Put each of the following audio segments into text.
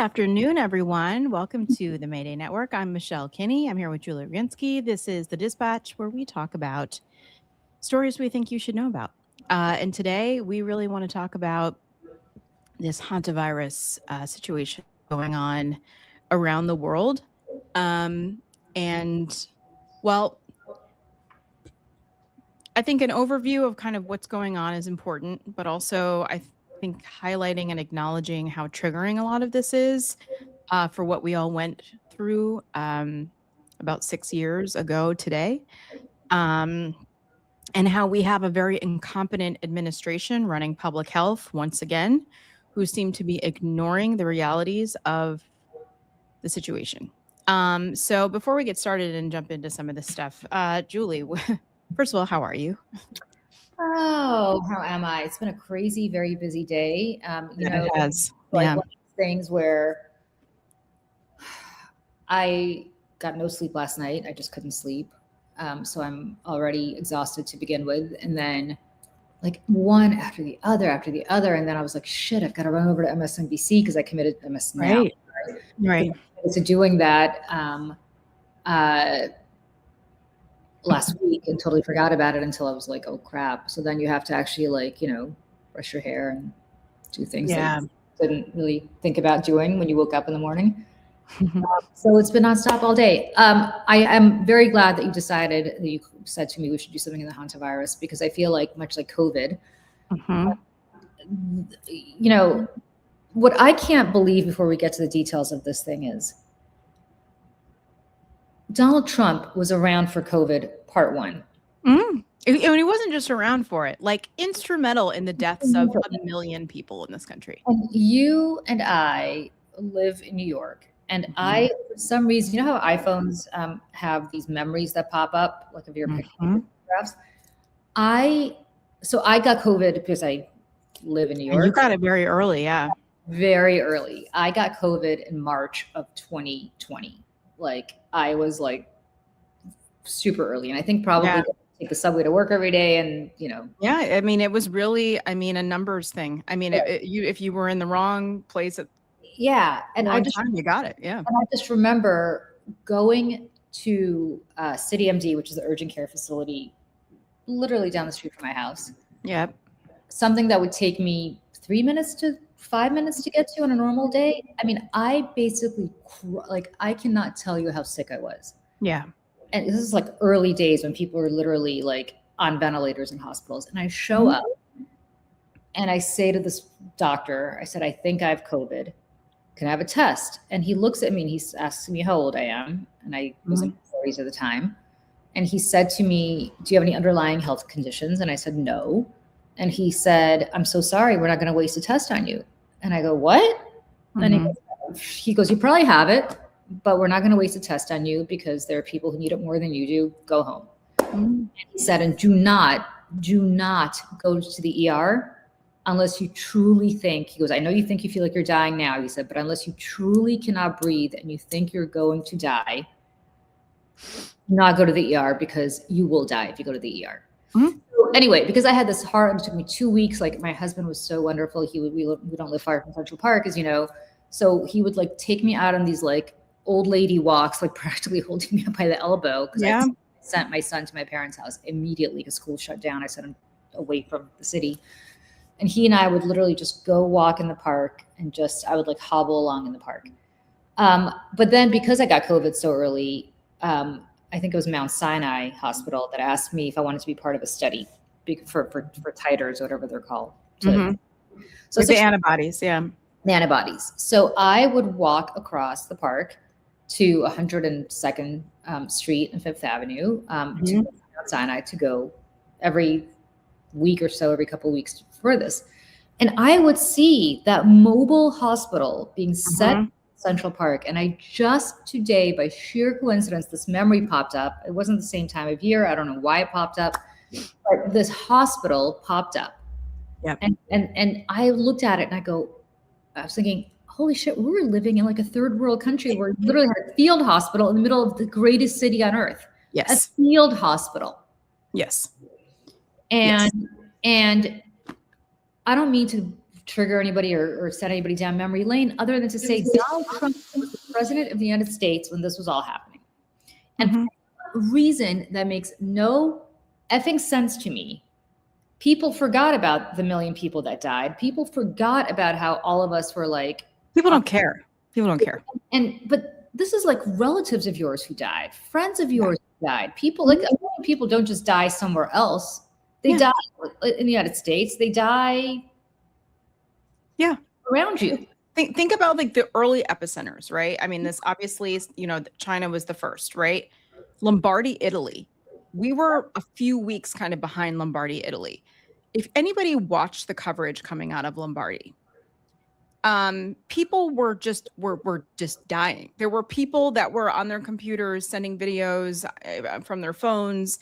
afternoon, everyone. Welcome to the Mayday Network. I'm Michelle Kinney. I'm here with Julie Rinsky. This is The Dispatch, where we talk about stories we think you should know about. And today, we really want to talk about this hantavirus situation going on around the world. Well, I think an overview of kind of what's going on is important, but also I think highlighting and acknowledging how triggering a lot of this is for what we all went through about 6 years ago today, and how we have a very incompetent administration running public health once again, who seem to be ignoring the realities of the situation. So before we get started and jump into some of this stuff, Julie, first of all, how are you? Oh, how am I? It's been a crazy, very busy day. It has. Like one of those things where I got no sleep last night. I just couldn't sleep. So I'm already exhausted to begin with. And then like one after the other. And then I was like, shit, I've got to run over to MSNBC because I committed MS now. Right. So doing that last week and totally forgot about it until I was like, oh crap. So then you have to actually like, brush your hair and do things that you didn't really think about doing when you woke up in the morning. So it's been nonstop all day. I am very glad that you decided that you said to me we should do something in the hantavirus, because I feel like much like COVID, what I can't believe before we get to the details of this thing is Donald Trump was around for COVID part one. And he wasn't just around for it, like instrumental in the deaths of 1 million people in this country. And you and I live in New York. And I, for some reason, you know how iPhones have these memories that pop up, like of your photographs? So I got COVID because I live in New York. And you got it very early, yeah. Very early. I got COVID in March of 2020. Like I was like super early. And I think probably take the subway to work every day and, Yeah, I mean, it was really, a numbers thing. I mean, if you were in the wrong place at and you got it. Yeah. And I just remember going to City MD, which is the urgent care facility, literally down the street from my house. Yeah. Something that would take me 3 minutes to 5 minutes to get to on a normal day. I mean, I basically I cannot tell you how sick I was. Yeah. And this is like early days when people are literally like on ventilators in hospitals. And I show up and I say to this doctor, I said, I think I have COVID. Can I have a test? And he looks at me and he asks me how old I am. And I was in my 40s at the time. And he said to me, do you have any underlying health conditions? And I said, no. And he said, I'm so sorry, we're not going to waste a test on you. And I go, what? And he goes, you probably have it, but we're not going to waste a test on you because there are people who need it more than you do. Go home. And he said, and do not go to the ER unless you truly think, he goes, I know you think you feel like you're dying now, he said, but unless you truly cannot breathe and you think you're going to die, not go to the ER because you will die if you go to the ER. So anyway, because I had this it took me 2 weeks. Like my husband was so wonderful. We don't live far from Central Park, as you know. So he would like take me out on these like old lady walks, like practically holding me up by the elbow. Because I sent my son to my parents' house immediately because school shut down. I sent him away from the city. And he and I would literally just go walk in the park and I would like hobble along in the park. But then because I got COVID so early, I think it was Mount Sinai Hospital that asked me if I wanted to be part of a study for titers, whatever they're called. So the antibodies, The antibodies. So I would walk across the park to 102nd Street and Fifth Avenue to Mount Sinai to go every week or so, every couple of weeks for this. And I would see that mobile hospital being set in Central Park. And I just today, by sheer coincidence, this memory popped up. It wasn't the same time of year. I don't know why it popped up, but this hospital popped up. Yep. And I looked at it and I was thinking, holy shit, we were living in like a third world country where we literally had a field hospital in the middle of the greatest city on earth. Yes. A field hospital. Yes. And I don't mean to trigger anybody or send anybody down memory lane other than to say Donald Trump was the president of the United States when this was all happening. And for a reason that makes no effing sense to me, people forgot about the million people that died. People forgot about how all of us were like, people don't care. People don't care. But this is like relatives of yours who died, friends of yours who died. People like people don't just die somewhere else. They die in the United States. They die around you. Think about like the early epicenters, right? I mean, this obviously, you know, China was the first, right? Lombardy, Italy. We were a few weeks kind of behind Lombardy, Italy. If anybody watched the coverage coming out of Lombardy, people were just dying. There were people that were on their computers sending videos from their phones,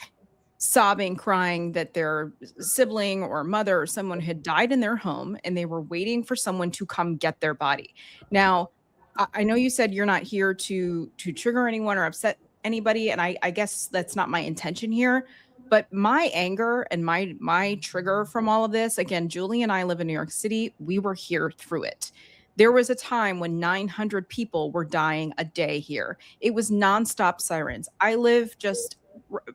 sobbing, crying that their sibling or mother or someone had died in their home and they were waiting for someone to come get their body. Now, I know you said you're not here to trigger anyone or upset anybody, and I guess that's not my intention here. But my anger and my trigger from all of this, again, Julie and I live in New York City. We were here through it. There was a time when 900 people were dying a day here. It was nonstop sirens. I live just a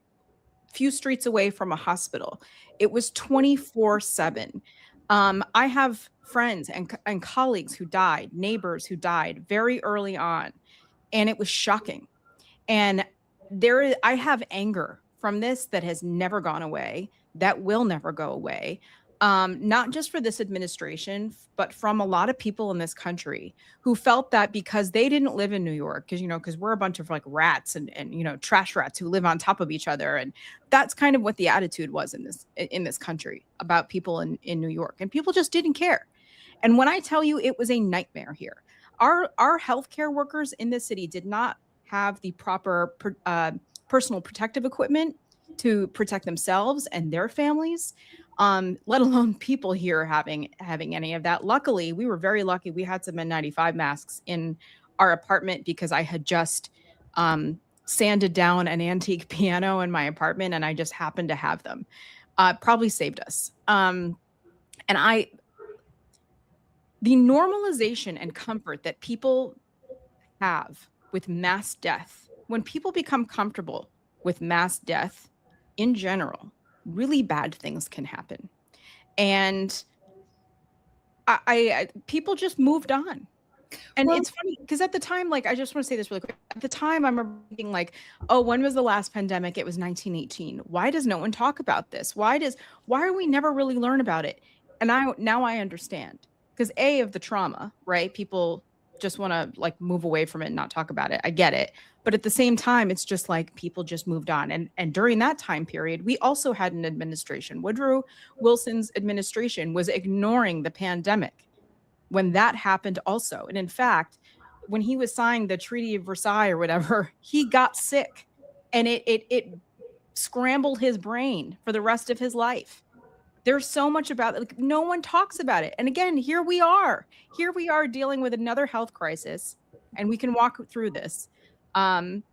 few streets away from a hospital. It was 24/7. I have friends and colleagues who died, neighbors who died very early on, and it was shocking. And I have anger from this that has never gone away, that will never go away. Not just for this administration, but from a lot of people in this country who felt that because they didn't live in New York, because we're a bunch of like rats and trash rats who live on top of each other. And that's kind of what the attitude was in this country about people in New York. And people just didn't care. And when I tell you it was a nightmare here, our healthcare workers in this city did not have the proper personal protective equipment to protect themselves and their families, let alone people here having any of that. Luckily, we were very lucky. We had some N95 masks in our apartment because I had just sanded down an antique piano in my apartment and I just happened to have them. Probably saved us. The normalization and comfort that people have with mass death, when people become comfortable with mass death in general, really bad things can happen. And people just moved on. And it's funny because at the time, like, I just want to say this really quick. At the time, I remember thinking like, oh, when was the last pandemic? It was 1918. Why does no one talk about this? Why are we never really learn about it? And now I understand, because of the trauma, right? People just want to like move away from it and not talk about it. I get it. But at the same time, it's just like people just moved on. And during that time period, we also had an administration. Woodrow Wilson's administration was ignoring the pandemic when that happened also. And in fact, when he was signing the Treaty of Versailles or whatever, he got sick and it scrambled his brain for the rest of his life. There's so much about it. Like, no one talks about it. And again, here we are dealing with another health crisis, and we can walk through this. And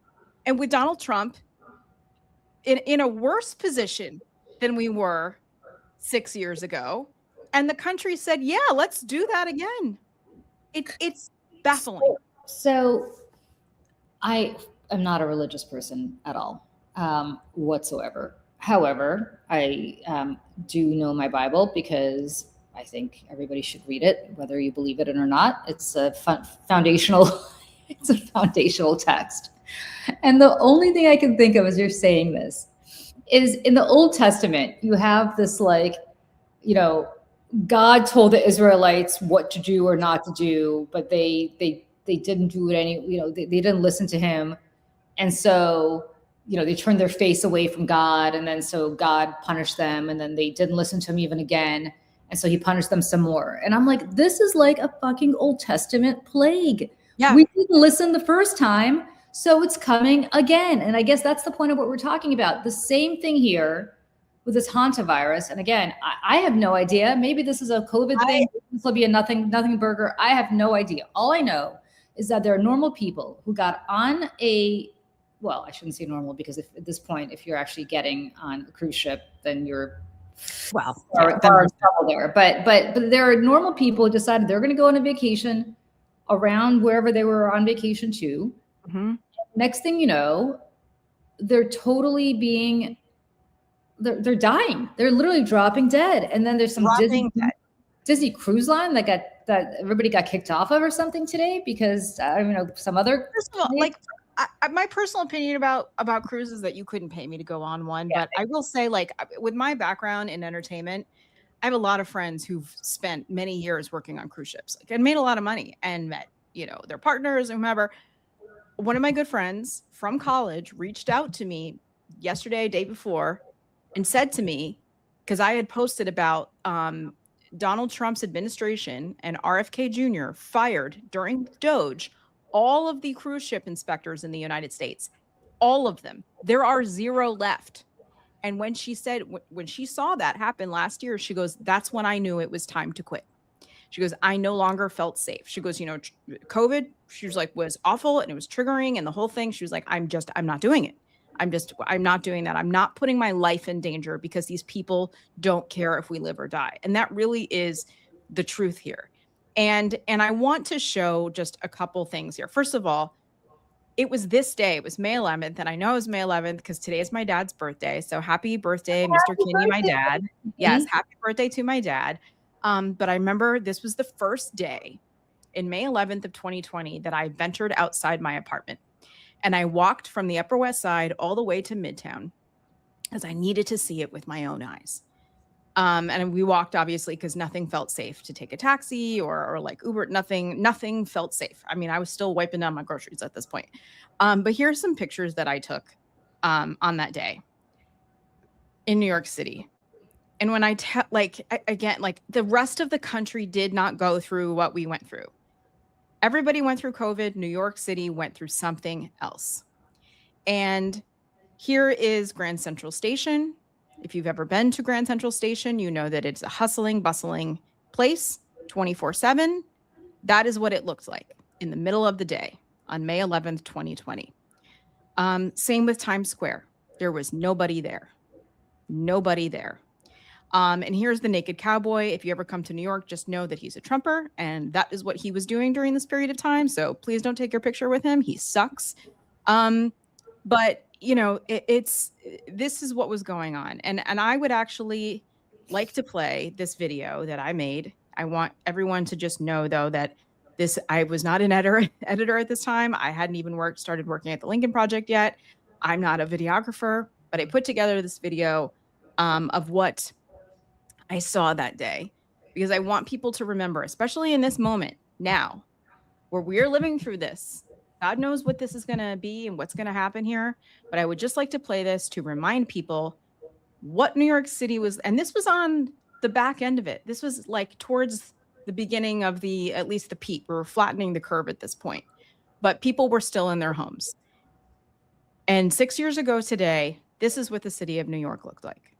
with Donald Trump in a worse position than we were 6 years ago. And the country said, yeah, let's do that again. It's baffling. So I am not a religious person at all, whatsoever. However, I do know my Bible because I think everybody should read it, whether you believe it or not. It's a foundational text. And the only thing I can think of as you're saying this is in the Old Testament, you have this God told the Israelites what to do or not to do, but they didn't do it they didn't listen to him. And so they turned their face away from God, and then so God punished them, and then they didn't listen to him even again. And so he punished them some more. And I'm like, this is like a fucking Old Testament plague. Yeah. We didn't listen the first time, so it's coming again. And I guess that's the point of what we're talking about. The same thing here with this hantavirus. And again, I have no idea. Maybe this is a COVID thing. This will be a nothing burger. I have no idea. All I know is that there are normal people who got on well, I shouldn't say normal, because at this point, if you're actually getting on a cruise ship, then you're Well, are yeah, in trouble there. But there are normal people who decided they're going to go on a vacation around wherever they were on vacation to. mm-hmm. Next thing you know, they're totally being they're dying. They're literally dropping dead. And then there's some Disney cruise line that everybody got kicked off of or something today because I don't know, some other. First of all, like my personal opinion about cruises is that you couldn't pay me to go on one, but I will say, like, with my background in entertainment, I have a lot of friends who've spent many years working on cruise ships, like, and made a lot of money and met, you know, their partners and whomever. One of my good friends from college reached out to me yesterday, day before, and said to me, because I had posted about Donald Trump's administration and RFK Jr. fired during Doge all of the cruise ship inspectors in the United States, all of them. There are 0 left. And when she said, when she saw that happen last year, she goes, that's when I knew it was time to quit. She goes, I no longer felt safe. She goes, you know, COVID, she was like, was awful and it was triggering and the whole thing. She was like, I'm not doing it. I'm not doing that. I'm not putting my life in danger because these people don't care if we live or die. And that really is the truth here. And I want to show just a couple things here. First of all, it was this day. It was May 11th. And I know it was May 11th because today is my dad's birthday. So happy birthday, Mr. Kinney, my dad. Yes, happy birthday to my dad. But I remember this was the first day in May 11th of 2020 that I ventured outside my apartment. And I walked from the Upper West Side all the way to Midtown as I needed to see it with my own eyes. And we walked, obviously, because nothing felt safe to take a taxi or like Uber. Nothing felt safe. I mean, I was still wiping down my groceries at this point. But here's some pictures that I took on that day in New York City. And when again, the rest of the country did not go through what we went through. Everybody went through COVID. New York City went through something else. And here is Grand Central Station. If you've ever been to Grand Central Station, you know that it's a hustling, bustling place 24/7. That is what it looked like in the middle of the day on May 11th, 2020. Same with Times Square. There was nobody there. Nobody there. And here's the naked cowboy. If you ever come to New York, just know that he's a Trumper, and that is what he was doing during this period of time. So please don't take your picture with him. He sucks. But you know, this is what was going on. And I would actually like to play this video that I made. I want everyone to just know, though, that I was not an editor at this time. I hadn't even started working at the Lincoln Project yet. I'm not a videographer, but I put together this video of what I saw that day, because I want people to remember, especially in this moment now, where we're living through this. God knows what this is going to be and what's going to happen here. But I would just like to play this to remind people what New York City was. And this was on the back end of it. This was like towards the beginning of at least the peak. We were flattening the curve at this point, but people were still in their homes. And 6 years ago today, this is what the city of New York looked like.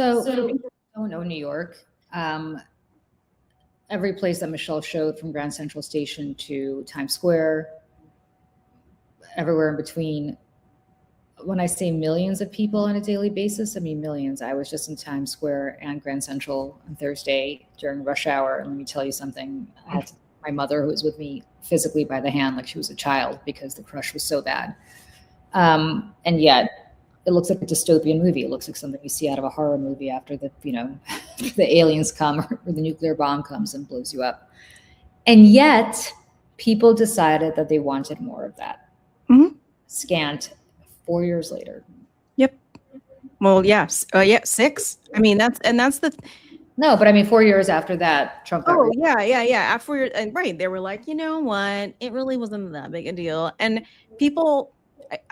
So for people who don't know New York, every place that Michelle showed, from Grand Central Station to Times Square, everywhere in between. When I say millions of people on a daily basis, I mean millions. I was just in Times Square and Grand Central on Thursday during rush hour. And let me tell you something. I had my mother, who was with me, physically by the hand like she was a child because the crush was so bad. And yet it looks like a dystopian movie. It looks like something you see out of a horror movie after the, the aliens come or the nuclear bomb comes and blows you up. And yet people decided that they wanted more of that. Mm-hmm. Scant 4 years later. Yep. Well, yes. Yeah. 6. I mean, that's the. No, but I mean, 4 years after that, Trump got yeah. After, and right, they were like, you know what? It really wasn't that big a deal. And people,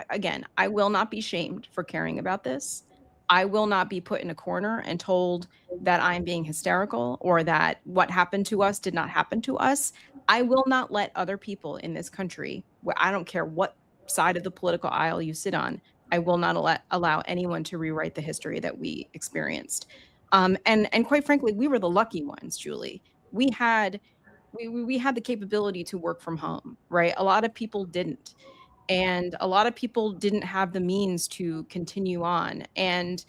again, I will not be shamed for caring about this. I will not be put in a corner and told that I'm being hysterical or that what happened to us did not happen to us. I will not let other people in this country, where I don't care what side of the political aisle you sit on, I will not allow anyone to rewrite the history that we experienced. And quite frankly, we were the lucky ones, Julie. We had the capability to work from home, right? A lot of people didn't. And a lot of people didn't have the means to continue on. And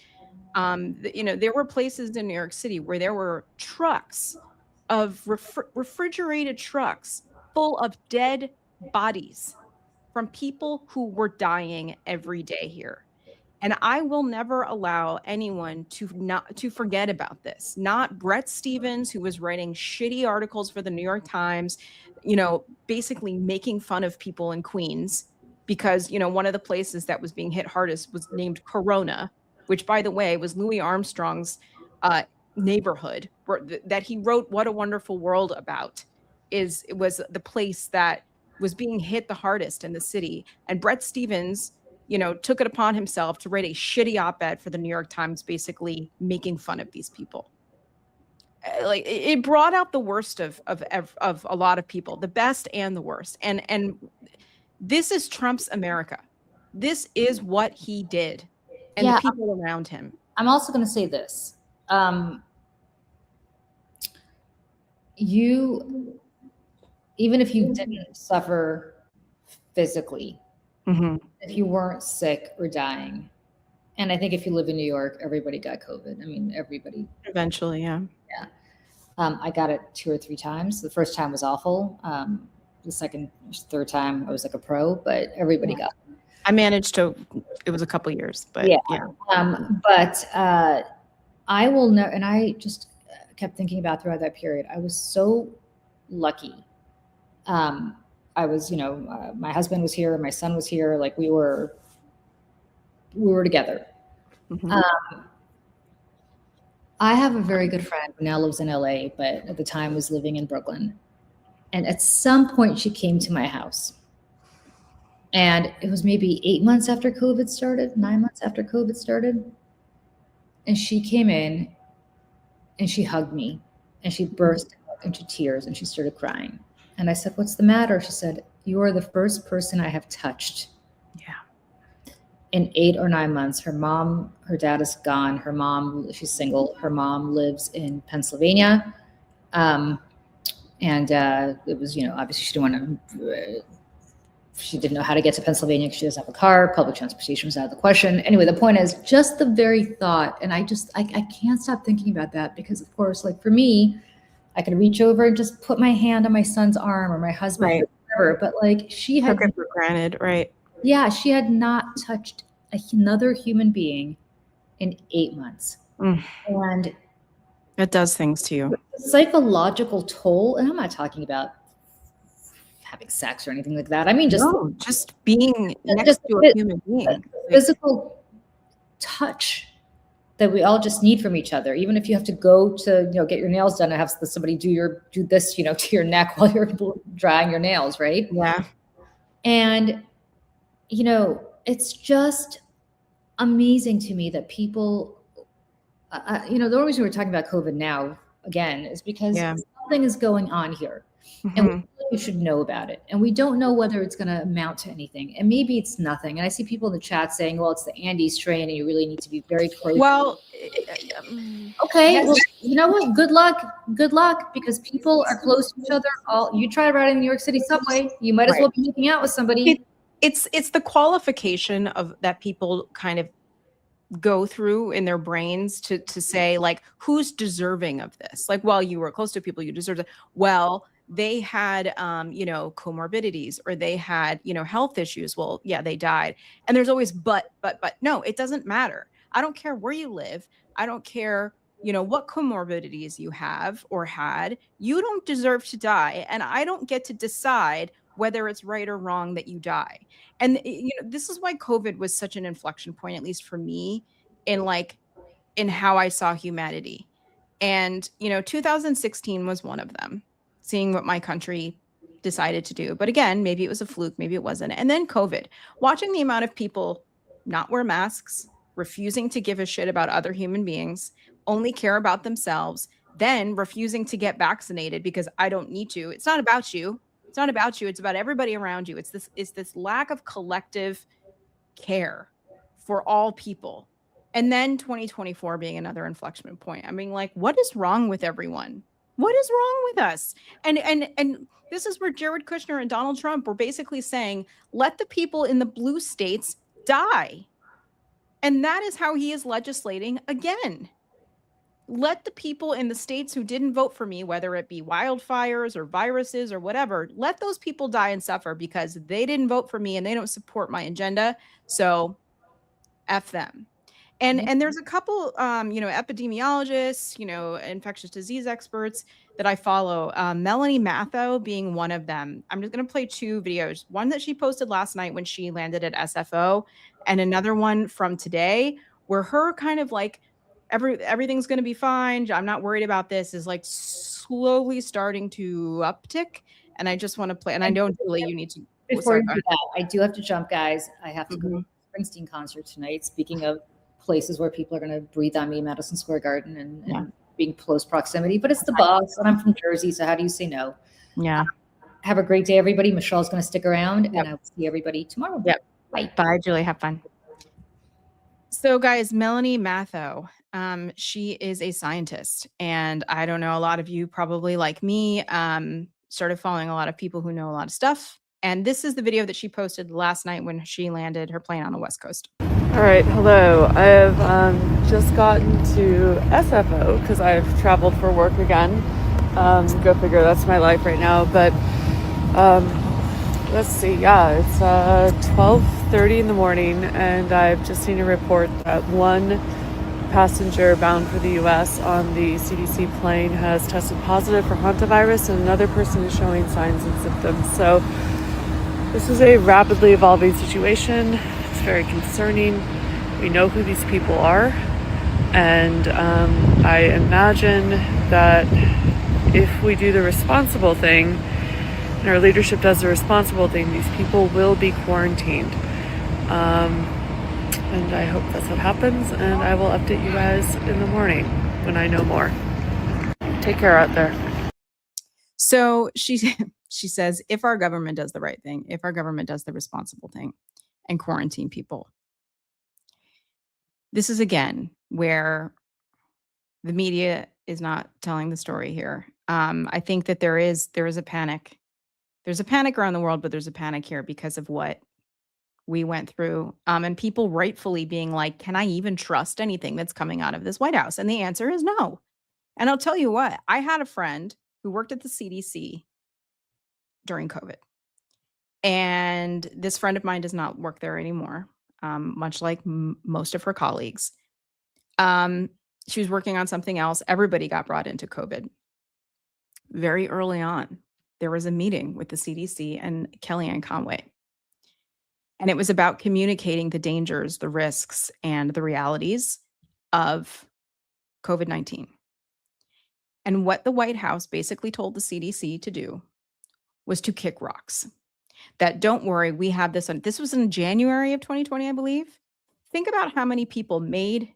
there were places in New York City where there were trucks of refrigerated trucks full of dead bodies from people who were dying every day here. And I will never allow anyone to forget about this. Not Bret Stephens, who was writing shitty articles for the New York Times, basically making fun of people in Queens because, one of the places that was being hit hardest was named Corona, which, by the way, was Louis Armstrong's neighborhood that he wrote What a Wonderful World about. It was the place that was being hit the hardest in the city. And Bret Stephens, took it upon himself to write a shitty op-ed for the New York Times, basically making fun of these people. Like, it brought out the worst of a lot of people, the best and the worst. And this is Trump's America. This is what he did, and the people around him. I'm also going to say this. Even if you didn't suffer physically, if you weren't sick or dying, and I think if you live in New York, everybody got COVID. I mean, everybody. Eventually, yeah. Yeah. I got it 2 or 3 times. The first time was awful. The second, third time, I was like a pro, but everybody got it. I managed to, it was a couple years, but yeah. But I will know, and I just kept thinking about throughout that period, I was so lucky. I was, my husband was here, my son was here, like we were together. I have a very good friend who now lives in LA, but at the time was living in Brooklyn. And at some point she came to my house, and it was maybe 8 months after COVID started, 9 months after COVID started. And she came in and she hugged me and she burst into tears and she started crying. And I said, "What's the matter?" She said, "You are the first person I have touched." Yeah. In 8 or 9 months. Her dad is gone. Her mom, she's single. Her mom lives in Pennsylvania. And it was, obviously she didn't know how to get to Pennsylvania because she doesn't have a car. Public transportation was out of the question. Anyway, the point is just the very thought. And I can't stop thinking about that because, of course, like for me, I could reach over and just put my hand on my son's arm or my husband, right, or whatever. But like she had took it for granted, right? Yeah, she had not touched another human being in 8 months. And it does things to you. The psychological toll, and I'm not talking about having sex or anything like that. I mean, just being next to a human being. Physical touch that we all just need from each other. Even if you have to go to, get your nails done and have somebody do this, to your neck while you're drying your nails, right? Yeah. And, it's just amazing to me that people, the only reason we're talking about COVID now again is because something is going on here. And Mhm. we should know about it. And we don't know whether it's going to amount to anything. And maybe it's nothing. And I see people in the chat saying, well, it's the Andy strain and you really need to be very close. Well, okay, yes. well, you know what? Good luck. Good luck, because people are close to each other. All you try riding the New York City subway, you might as Right. well be making out with somebody. It's the qualification of that people kind of go through in their brains to say, like, who's deserving of this? Like, well, you were close to people, you deserve it. Well, they had comorbidities, or they had health issues. Well, yeah, they died. And there's always but no, it doesn't matter. I don't care where you live. I don't care what comorbidities you have or had. You don't deserve to die, and I don't get to decide whether it's right or wrong that you die. And this is why COVID was such an inflection point, at least for me, in how I saw humanity. And 2016 was one of them, seeing what my country decided to do. But again, maybe it was a fluke, maybe it wasn't. And then COVID, watching the amount of people not wear masks, refusing to give a shit about other human beings, only care about themselves, then refusing to get vaccinated because I don't need to. It's not about you. It's not about you. It's about everybody around you. It's this lack of collective care for all people. And then 2024 being another inflection point. I mean, like, what is wrong with everyone? What is wrong with us? And this is where Jared Kushner and Donald Trump were basically saying, let the people in the blue states die. And that is how he is legislating again. Let the people in the states who didn't vote for me, whether it be wildfires or viruses or whatever, let those people die and suffer because they didn't vote for me and they don't support my agenda. So F them. And there's a couple epidemiologists, infectious disease experts that I follow, Melanie Matho being one of them. I'm just going to play two videos, one that she posted last night when she landed at SFO, and another one from today where her kind of like everything's going to be fine, I'm not worried about this, is like slowly starting to uptick. And I just want to play, and I know, Julie, you need to. Before you do that, I do have to jump, guys. I have to go to Mhm. the Springsteen concert tonight. Speaking of places where people are going to breathe on me, Madison Square Garden, and being close proximity, but it's the boss, and I'm from Jersey, so how do you say no? Yeah. Have a great day, everybody. Michelle's going to stick around, Yep. and I will see everybody tomorrow. Yep. Bye. Bye, Julie. Have fun. So, guys, Melanie Matho, she is a scientist, and I don't know, a lot of you probably, like me, started following a lot of people who know a lot of stuff. And this is the video that she posted last night when she landed her plane on the West Coast. All right, hello. I have just gotten to SFO because I've traveled for work again. Go figure, that's my life right now. But let's see, yeah, it's 12:30 in the morning, and I've just seen a report that one passenger bound for the US on the CDC plane has tested positive for hantavirus, and another person is showing signs and symptoms. So this is a rapidly evolving situation. It's very concerning. We know who these people are, and I imagine that if we do the responsible thing, and our leadership does the responsible thing, these people will be quarantined. And I hope that's what happens, and I will update you guys in the morning when I know more. Take care out there. So she says, if our government does the right thing, if our government does the responsible thing and quarantine people. This is, again, where the media is not telling the story here. I think that there is a panic. There's a panic around the world, but there's a panic here because of what we went through. And people rightfully being like, can I even trust anything that's coming out of this White House? And the answer is no. And I'll tell you what, I had a friend who worked at the CDC during COVID. And this friend of mine does not work there anymore, much like most of her colleagues. She was working on something else. Everybody got brought into COVID. Very early on, there was a meeting with the CDC and Kellyanne Conway. And it was about communicating the dangers, the risks, and the realities of COVID-19. And what the White House basically told the CDC to do was to kick rocks. That, don't worry, we have this. This was in January of 2020, I believe. Think about how many people made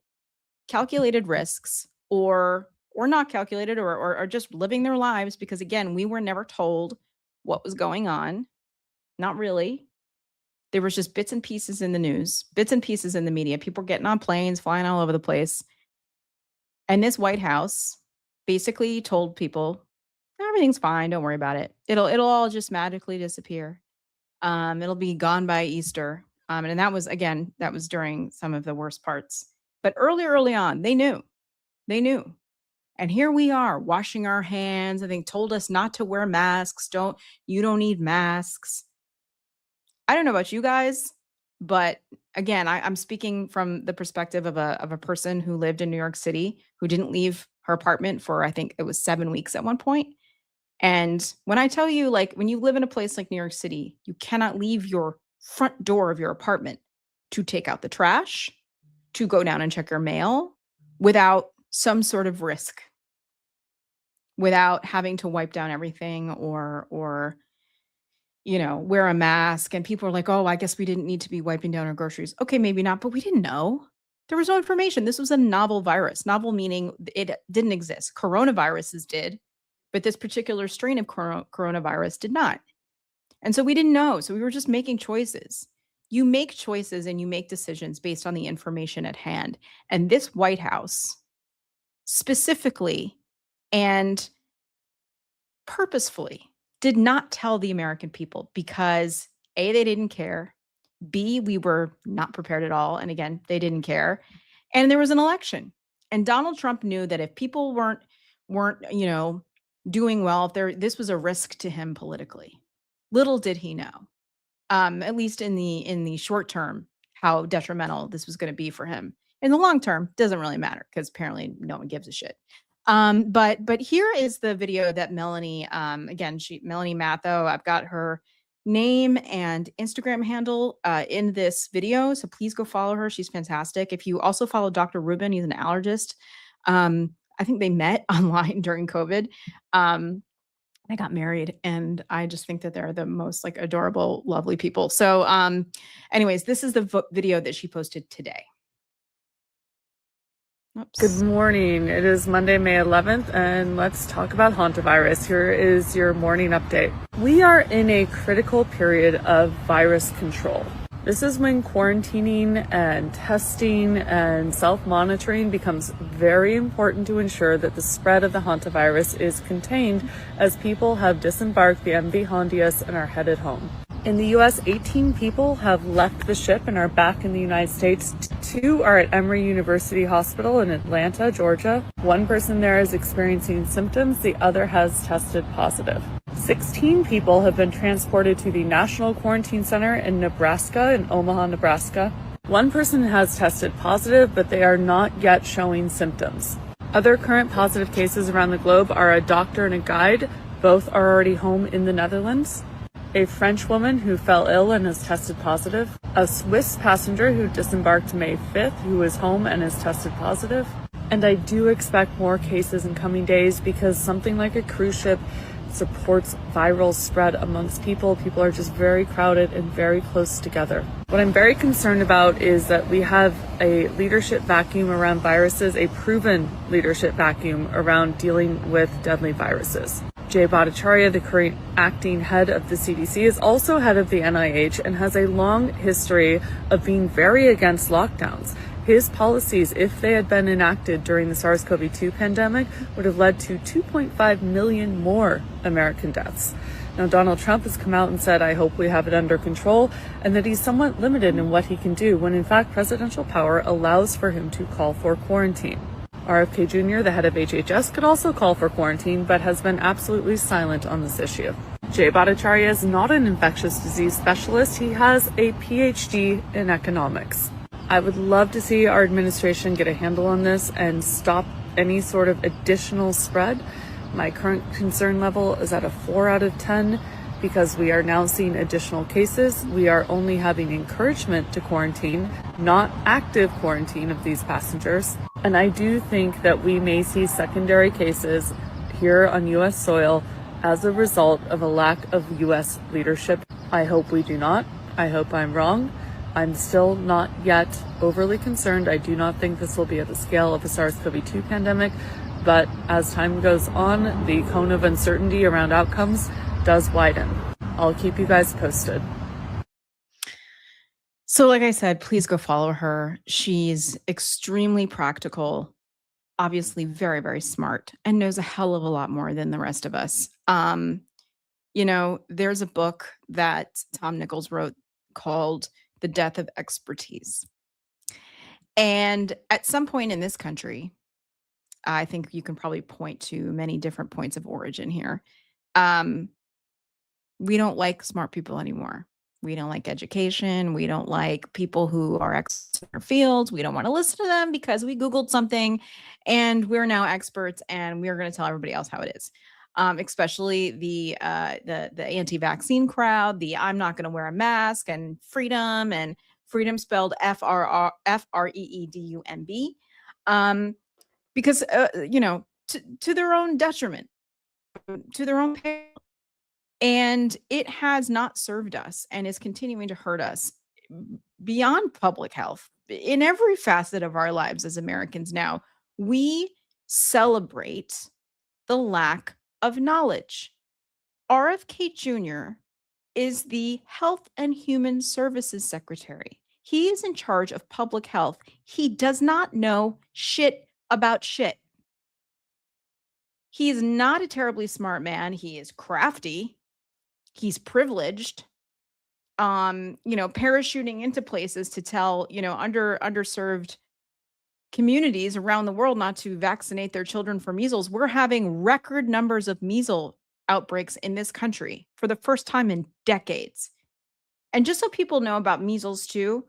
calculated risks or or not calculated or just living their lives because, again, we were never told what was going on. Not really. There was just bits and pieces in the news, bits and pieces in the media. People were getting on planes, flying all over the place. And this White House basically told people, everything's fine, don't worry about it. It'll all just magically disappear. It'll be gone by Easter. And that was, again, that was during some of the worst parts. But early on, they knew. They knew. And here we are washing our hands. I think told us not to wear masks. You don't need masks. I don't know about you guys, but again, I'm speaking from the perspective of a person who lived in New York City, who didn't leave her apartment for, I think it was 7 weeks at one point. And when I tell you, like, when you live in a place like New York City, you cannot leave your front door of your apartment to take out the trash, to go down and check your mail without some sort of risk, without having to wipe down everything or wear a mask. And people are like, oh, I guess we didn't need to be wiping down our groceries. Okay, maybe not, but we didn't know. There was no information. This was a novel virus. Novel meaning it didn't exist. Coronaviruses did, but this particular strain of coronavirus did not. And so we didn't know. So we were just making choices. You make choices and you make decisions based on the information at hand. And this White House specifically and purposefully did not tell the American people because A, they didn't care. B, we were not prepared at all. And again, they didn't care. And there was an election. And Donald Trump knew that if people weren't doing well, if this was a risk to him politically. Little did he know, at least in the short term, how detrimental this was going to be for him. In the long term, doesn't really matter because apparently no one gives a shit. But here is the video that Melanie, Melanie Matho, I've got her name and Instagram handle in this video. So please go follow her. She's fantastic. If you also follow Dr. Rubin, he's an allergist. I think they met online during COVID. They got married, and I just think that they're the most like adorable, lovely people. So anyways, this is the video that she posted today. Oops. Good morning. It is Monday, May 11th, and let's talk about hantavirus. Here is your morning update. We are in a critical period of virus control. This is when quarantining and testing and self-monitoring becomes very important to ensure that the spread of the hantavirus is contained as people have disembarked the MV Hondias and are headed home. In the U.S., 18 people have left the ship and are back in the United States. 2 are at Emory University Hospital in Atlanta, Georgia. 1 person there is experiencing symptoms. The other has tested positive. 16 people have been transported to the National Quarantine Center in Nebraska, in Omaha, Nebraska. 1 person has tested positive, but they are not yet showing symptoms. Other current positive cases around the globe are a doctor and a guide. Both are already home in the Netherlands. A French woman who fell ill and has tested positive. A Swiss passenger who disembarked May 5th who is home and has tested positive. And I do expect more cases in coming days because something like a cruise ship supports viral spread amongst people. People are just very crowded and very close together. What I'm very concerned about is that we have a leadership vacuum around viruses, a proven leadership vacuum around dealing with deadly viruses. Jay Bhattacharya, the current acting head of the CDC, is also head of the NIH and has a long history of being very against lockdowns. His policies, if they had been enacted during the SARS-CoV-2 pandemic, would have led to 2.5 million more American deaths. Now, Donald Trump has come out and said, I hope we have it under control, and that he's somewhat limited in what he can do, when in fact presidential power allows for him to call for quarantine. RFK Jr., the head of HHS, could also call for quarantine, but has been absolutely silent on this issue. Jay Bhattacharya is not an infectious disease specialist. He has a PhD in economics. I would love to see our administration get a handle on this and stop any sort of additional spread. My current concern level is at a 4 out of 10 because we are now seeing additional cases. We are only having encouragement to quarantine, not active quarantine of these passengers. And I do think that we may see secondary cases here on U.S. soil as a result of a lack of U.S. leadership. I hope we do not. I hope I'm wrong. I'm still not yet overly concerned. I do not think this will be at the scale of a SARS-CoV-2 pandemic, but as time goes on, the cone of uncertainty around outcomes does widen. I'll keep you guys posted. So like I said, please go follow her. She's extremely practical, obviously very, very smart, and knows a hell of a lot more than the rest of us. There's a book that Tom Nichols wrote called The Death of Expertise. And at some point in this country, I think you can probably point to many different points of origin here. We don't like smart people anymore. We don't like education. We don't like people who are experts in their fields. We don't want to listen to them because we Googled something and we're now experts and we're going to tell everybody else how it is. Especially the anti-vaccine crowd, the I'm not going to wear a mask and freedom spelled FREEDUMB, because to their own detriment, to their own peril. And it has not served us and is continuing to hurt us beyond public health in every facet of our lives as Americans now. We celebrate the lack of knowledge. RFK Jr. is the Health and Human Services Secretary. He is in charge of public health. He does not know shit about shit. He's not a terribly smart man. He is crafty. He's privileged, parachuting into places to tell, underserved communities around the world not to vaccinate their children for measles. We're having record numbers of measles outbreaks in this country for the first time in decades. And just so people know about measles too,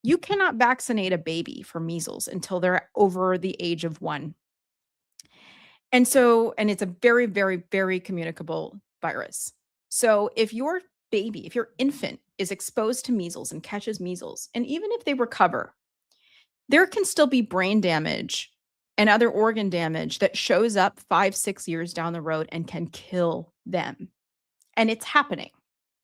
you cannot vaccinate a baby for measles until they're over the age of 1. And it's a very, very, very communicable virus. So if your infant is exposed to measles and catches measles, and even if they recover, there can still be brain damage and other organ damage that shows up 5-6 years down the road and can kill them. And it's happening.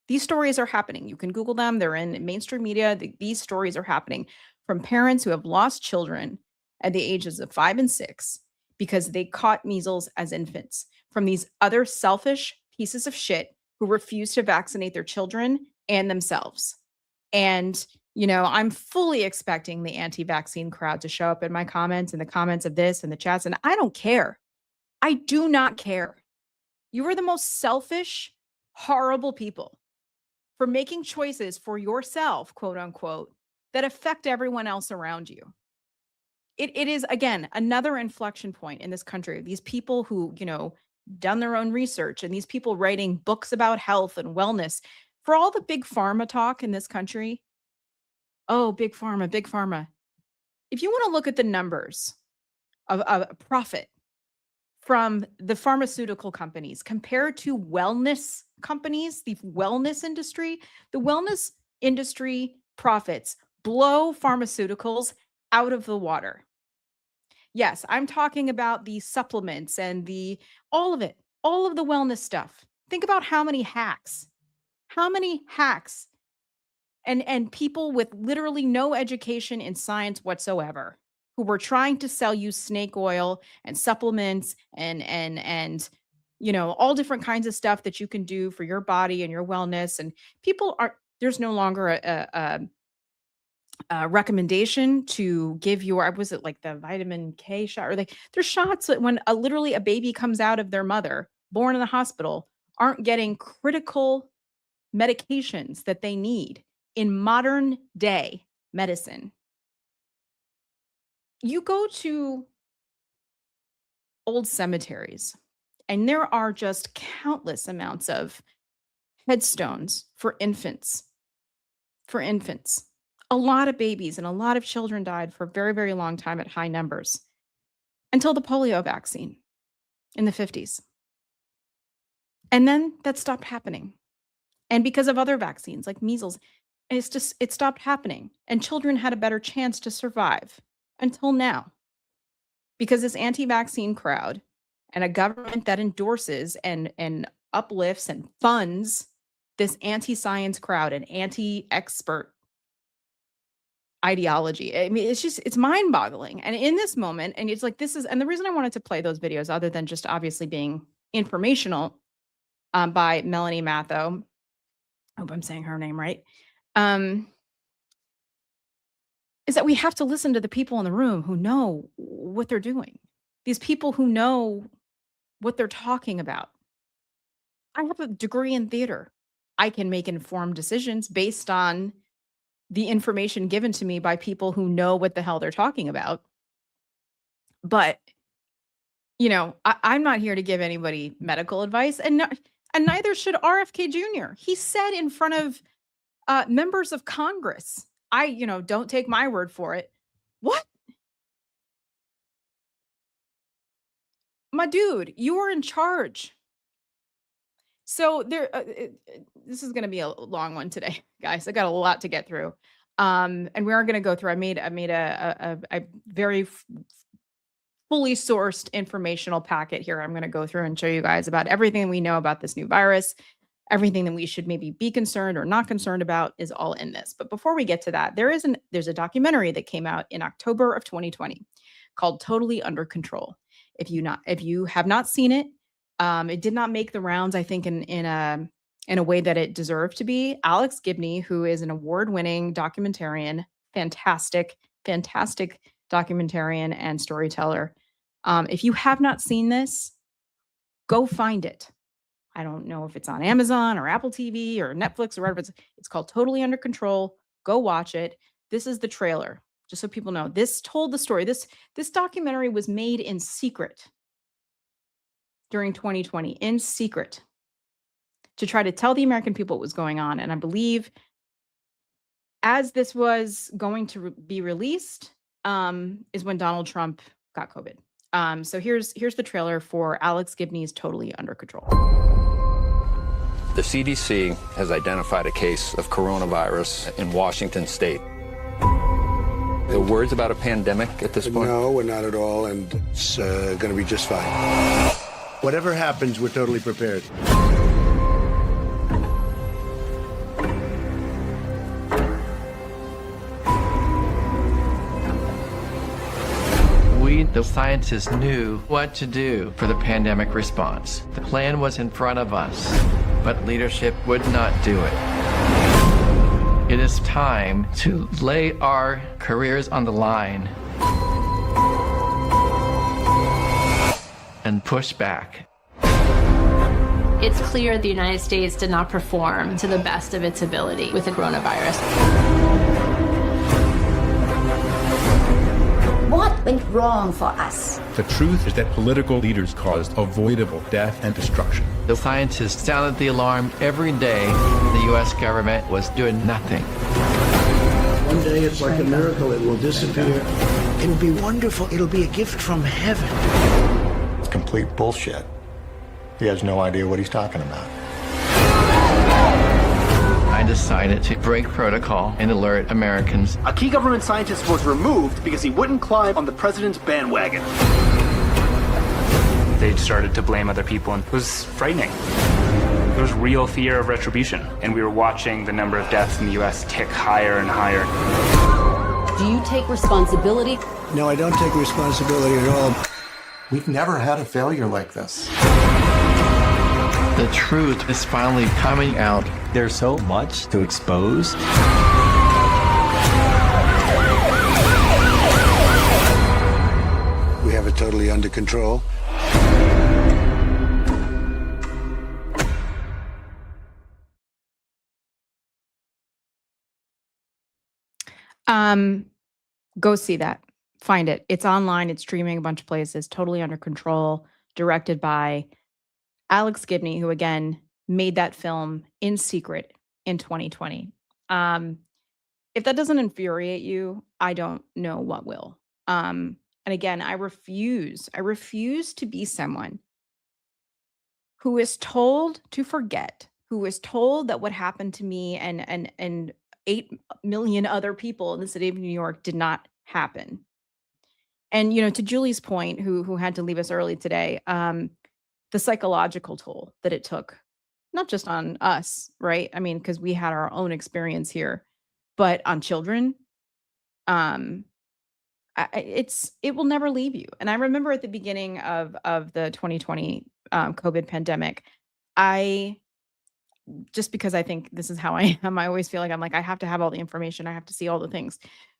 These stories are happening. You can Google them. They're in mainstream media. These stories are happening from parents who have lost children at the ages of 5 and 6 because they caught measles as infants from these other selfish pieces of shit who refuse to vaccinate their children and themselves. And, I'm fully expecting the anti-vaccine crowd to show up in my comments and the comments of this and the chats. And I don't care. I do not care. You are the most selfish, horrible people for making choices for yourself, quote unquote, that affect everyone else around you. It is, again, another inflection point in this country. These people who, done their own research and these people writing books about health and wellness. For all the big pharma talk in this country, oh, big pharma, big pharma. If you want to look at the numbers of profit from the pharmaceutical companies compared to wellness companies, the wellness industry profits blow pharmaceuticals out of the water. Yes, I'm talking about the supplements and all of it, all of the wellness stuff. Think about how many hacks and people with literally no education in science whatsoever who were trying to sell you snake oil and supplements and all different kinds of stuff that you can do for your body and your wellness. And there's no longer a recommendation to give was it like the vitamin K shot, or there's shots that when literally a baby comes out of their mother born in the hospital aren't getting critical medications that they need in modern day medicine. You go to old cemeteries and there are just countless amounts of headstones for infants. A lot of babies and a lot of children died for a very, very long time at high numbers until the polio vaccine in the 50s. And then that stopped happening. And because of other vaccines like measles, it stopped happening. And children had a better chance to survive until now. Because this anti-vaccine crowd and a government that endorses and uplifts and funds this anti-science crowd and anti-expert ideology. I mean, it's mind boggling. And in this moment, and it's like, and the reason I wanted to play those videos, other than just obviously being informational, by Melanie Matho, I hope I'm saying her name right, is that we have to listen to the people in the room who know what they're doing. These people who know what they're talking about. I have a degree in theater. I can make informed decisions based on the information given to me by people who know what the hell they're talking about. But, I'm not here to give anybody medical advice, and neither should RFK Jr. He said in front of members of Congress, don't take my word for it. What? My dude, you are in charge. So this is going to be a long one today, guys. I got a lot to get through. And we are going to go through, I made a very fully sourced informational packet here. I'm going to go through and show you guys about everything we know about this new virus. Everything that we should maybe be concerned or not concerned about is all in this. But before we get to that, there's a documentary that came out in October of 2020 called Totally Under Control. If you have not seen it, it did not make the rounds, I think, in a way that it deserved to be. Alex Gibney, who is an award-winning documentarian, fantastic documentarian and storyteller. If you have not seen this, go find it. I don't know if it's on Amazon or Apple TV or Netflix or whatever. It's called Totally Under Control. Go watch it. This is the trailer, just so people know. This told the story. This documentary was made in secret during 2020, in secret, to try to tell the American people what was going on. And I believe as this was going to be released, is when Donald Trump got COVID. So here's the trailer for Alex Gibney's Totally Under Control. The CDC has identified a case of coronavirus in Washington state. The words about a pandemic at this point? No, we're not at all, and it's going to be just fine. Whatever happens, we're totally prepared. We, the scientists, knew what to do for the pandemic response. The plan was in front of us, but leadership would not do it. It is time to lay our careers on the line and push back. It's clear the United States did not perform to the best of its ability with the coronavirus. What went wrong for us? The truth is that political leaders caused avoidable death and destruction. The scientists sounded the alarm every day. The U.S. government was doing nothing. One day it's like a miracle, it will disappear. It'll be wonderful, it'll be a gift from heaven. It's complete bullshit. He has no idea what he's talking about. I decided to break protocol and alert Americans. A key government scientist was removed because he wouldn't climb on the president's bandwagon. They started to blame other people, and it was frightening. There was real fear of retribution, and we were watching the number of deaths in the U.S. tick higher and higher. Do you take responsibility? No, I don't take responsibility at all. We've never had a failure like this. The truth is finally coming out. There's so much to expose. We have it totally under control. Go see that. Find it. It's online. It's streaming a bunch of places. Totally Under Control. Directed by Alex Gibney, who again made that film in secret in 2020. If that doesn't infuriate you, I don't know what will. And again, I refuse to be someone who is told to forget, who is told that what happened to me and 8 million other people in the city of New York did not happen. And, to Julie's point, who had to leave us early today, the psychological toll that it took, not just on us, right? I mean, because we had our own experience here, but on children, Um, it will never leave you. And I remember at the beginning of the 2020 COVID pandemic, I just because I think this is how I am, I always feel like I'm like I have to have all the information, I have to see all the things.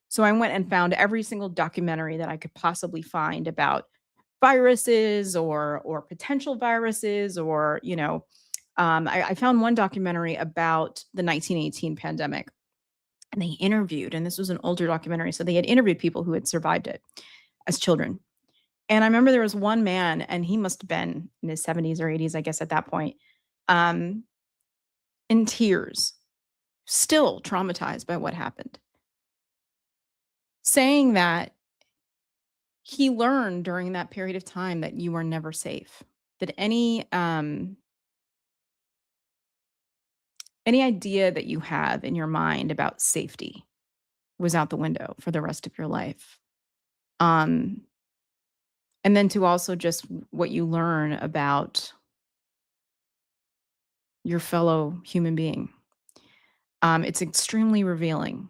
So I went and found every single documentary that I could possibly find about viruses or potential viruses or I found one documentary about the 1918 pandemic, and they interviewed, and this was an older documentary, so they had interviewed people who had survived it as children. And I remember there was one man, and he must have been in his 70s or 80s, I guess, at that point, um, in tears, still traumatized by what happened, saying that he learned during that period of time that you are never safe, that any idea that you have in your mind about safety was out the window for the rest of your life. Um, and then to also just what you learn about your fellow human being. It's extremely revealing.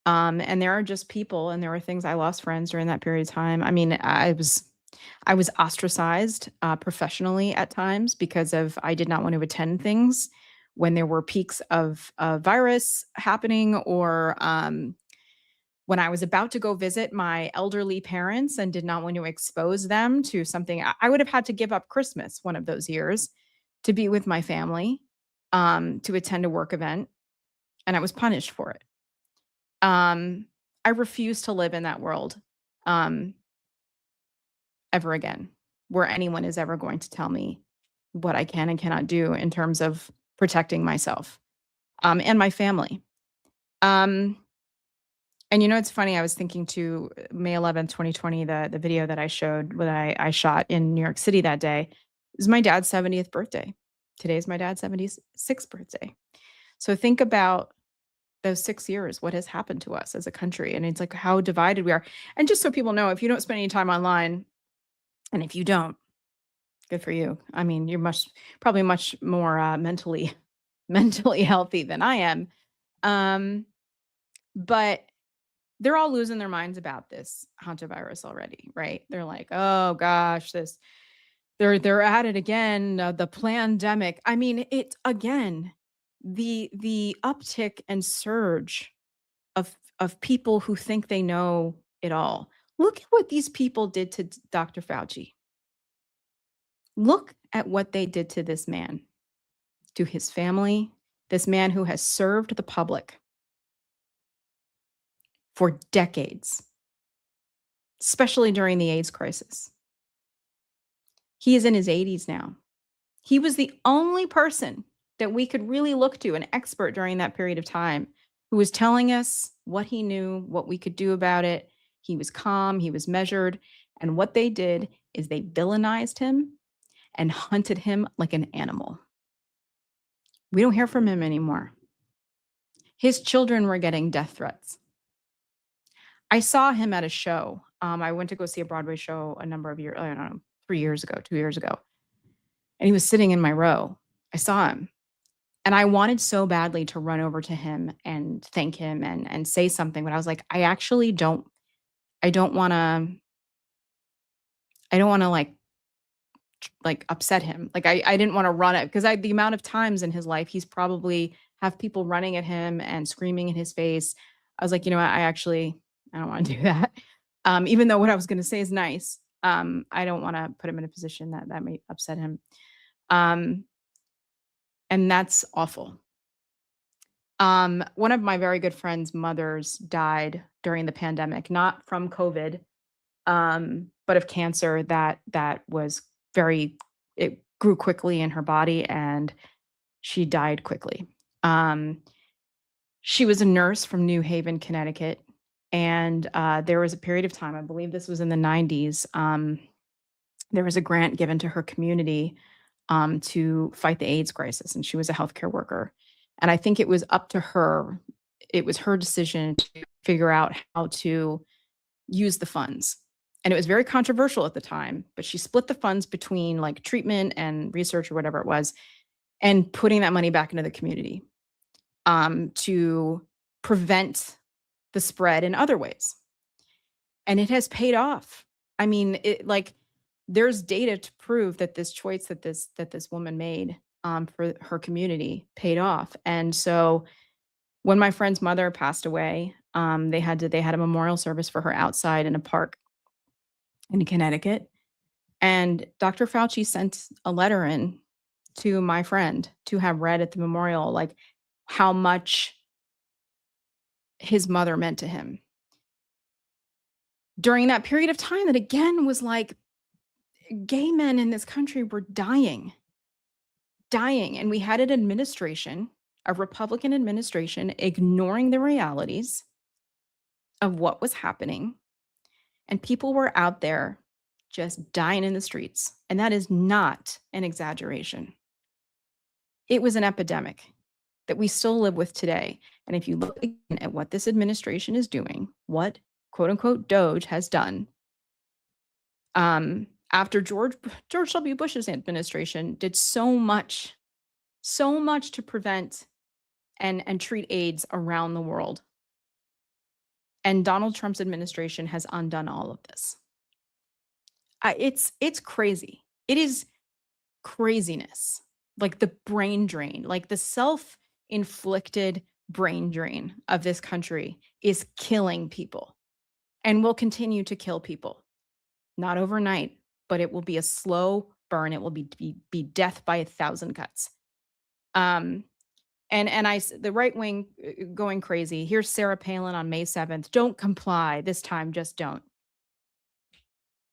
And there are just people, and there were things I lost friends during that period of time. I mean, I was ostracized professionally at times because of I did not want to attend things when there were peaks of virus happening, or when I was about to go visit my elderly parents and did not want to expose them to something. I would have had to give up Christmas one of those years to be with my family, to attend a work event, and I was punished for it. I refuse to live in that world ever again, where anyone is ever going to tell me what I can and cannot do in terms of protecting myself and my family. And it's funny, I was thinking to May 11th, 2020, the video that I showed, that I shot in New York City that day, is my dad's 70th birthday. Today is my dad's 76th birthday. So think about those 6 years, what has happened to us as a country. And it's like how divided we are. And just so people know, if you don't spend any time online, and if you don't, good for you. I mean, you're probably much more mentally healthy than I am. But they're all losing their minds about this hantavirus already, right? They're like, oh gosh, they're at it again, the plandemic. I mean, it again, the uptick and surge of people who think they know it all. Look at what these people did to Dr. Fauci. Look at what they did to this man, to his family, this man who has served the public for decades, especially during the AIDS crisis. He is in his 80s now. He was the only person that we could really look to, an expert during that period of time, who was telling us what he knew, what we could do about it. He was calm, he was measured. And what they did is they villainized him and hunted him like an animal. We don't hear from him anymore. His children were getting death threats. I saw him at a show. I went to go see a Broadway show a number of years, I don't know, 2 years ago. And he was sitting in my row. I saw him. And I wanted so badly to run over to him and thank him and say something, but I was like, I actually don't want to like upset him. Like I didn't want to run it because the amount of times in his life he's probably have people running at him and screaming in his face. I was like, I don't want to do that. Even though what I was going to say is nice. I don't want to put him in a position that may upset him. And that's awful. One of my very good friend's mothers died during the pandemic, not from COVID, but of cancer that was it grew quickly in her body and she died quickly. She was a nurse from New Haven, Connecticut. And there was a period of time, I believe this was in the 90s, there was a grant given to her community to fight the AIDS crisis, and she was a healthcare worker. And I think it was up to her. It was her decision to figure out how to use the funds. And it was very controversial at the time, but she split the funds between like treatment and research or whatever it was, and putting that money back into the community to prevent the spread in other ways. And it has paid off. I mean, there's data to prove that this choice that this woman made for her community paid off. And so when my friend's mother passed away, they had a memorial service for her outside in a park in Connecticut. And Dr. Fauci sent a letter in to my friend to have read at the memorial, like how much his mother meant to him during that period of time that again was like gay men in this country were dying. And we had an administration, a Republican administration, ignoring the realities of what was happening. And people were out there just dying in the streets. And that is not an exaggeration. It was an epidemic that we still live with today. And if you look again at what this administration is doing, what quote unquote DOJ has done, after George W. Bush's administration did so much to prevent and treat AIDS around the world. And Donald Trump's administration has undone all of this. It's crazy. It is craziness. Like the brain drain, like the self-inflicted brain drain of this country is killing people and will continue to kill people. Not overnight, but it will be a slow burn. It will be death by 1,000 cuts. And the right wing going crazy. Here's Sarah Palin on May 7th. Don't comply. This time, just don't.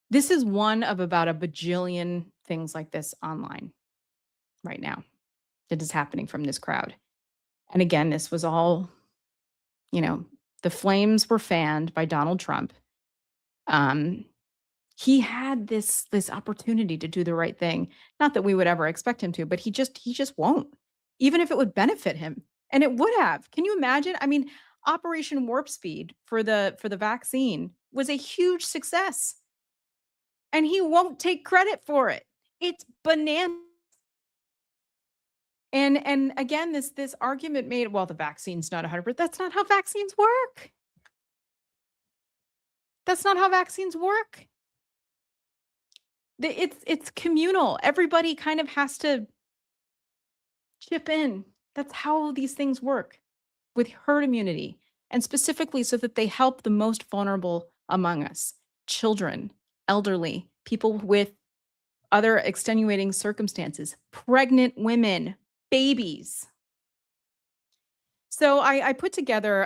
This is one of about a bajillion things like this online right now that is happening from this crowd. And again, this was all, the flames were fanned by Donald Trump. He had this opportunity to do the right thing. Not that we would ever expect him to, but he just won't, even if it would benefit him. And it would have. Can you imagine? I mean, Operation Warp Speed for the vaccine was a huge success. And he won't take credit for it. It's bananas. And again, this argument made, well, the vaccine's not 100%. That's not how vaccines work. That's not how vaccines work. It's communal. Everybody kind of has to chip in. That's how these things work with herd immunity, and specifically so that they help the most vulnerable among us: children, elderly, people with other extenuating circumstances, pregnant women, babies. So I put together,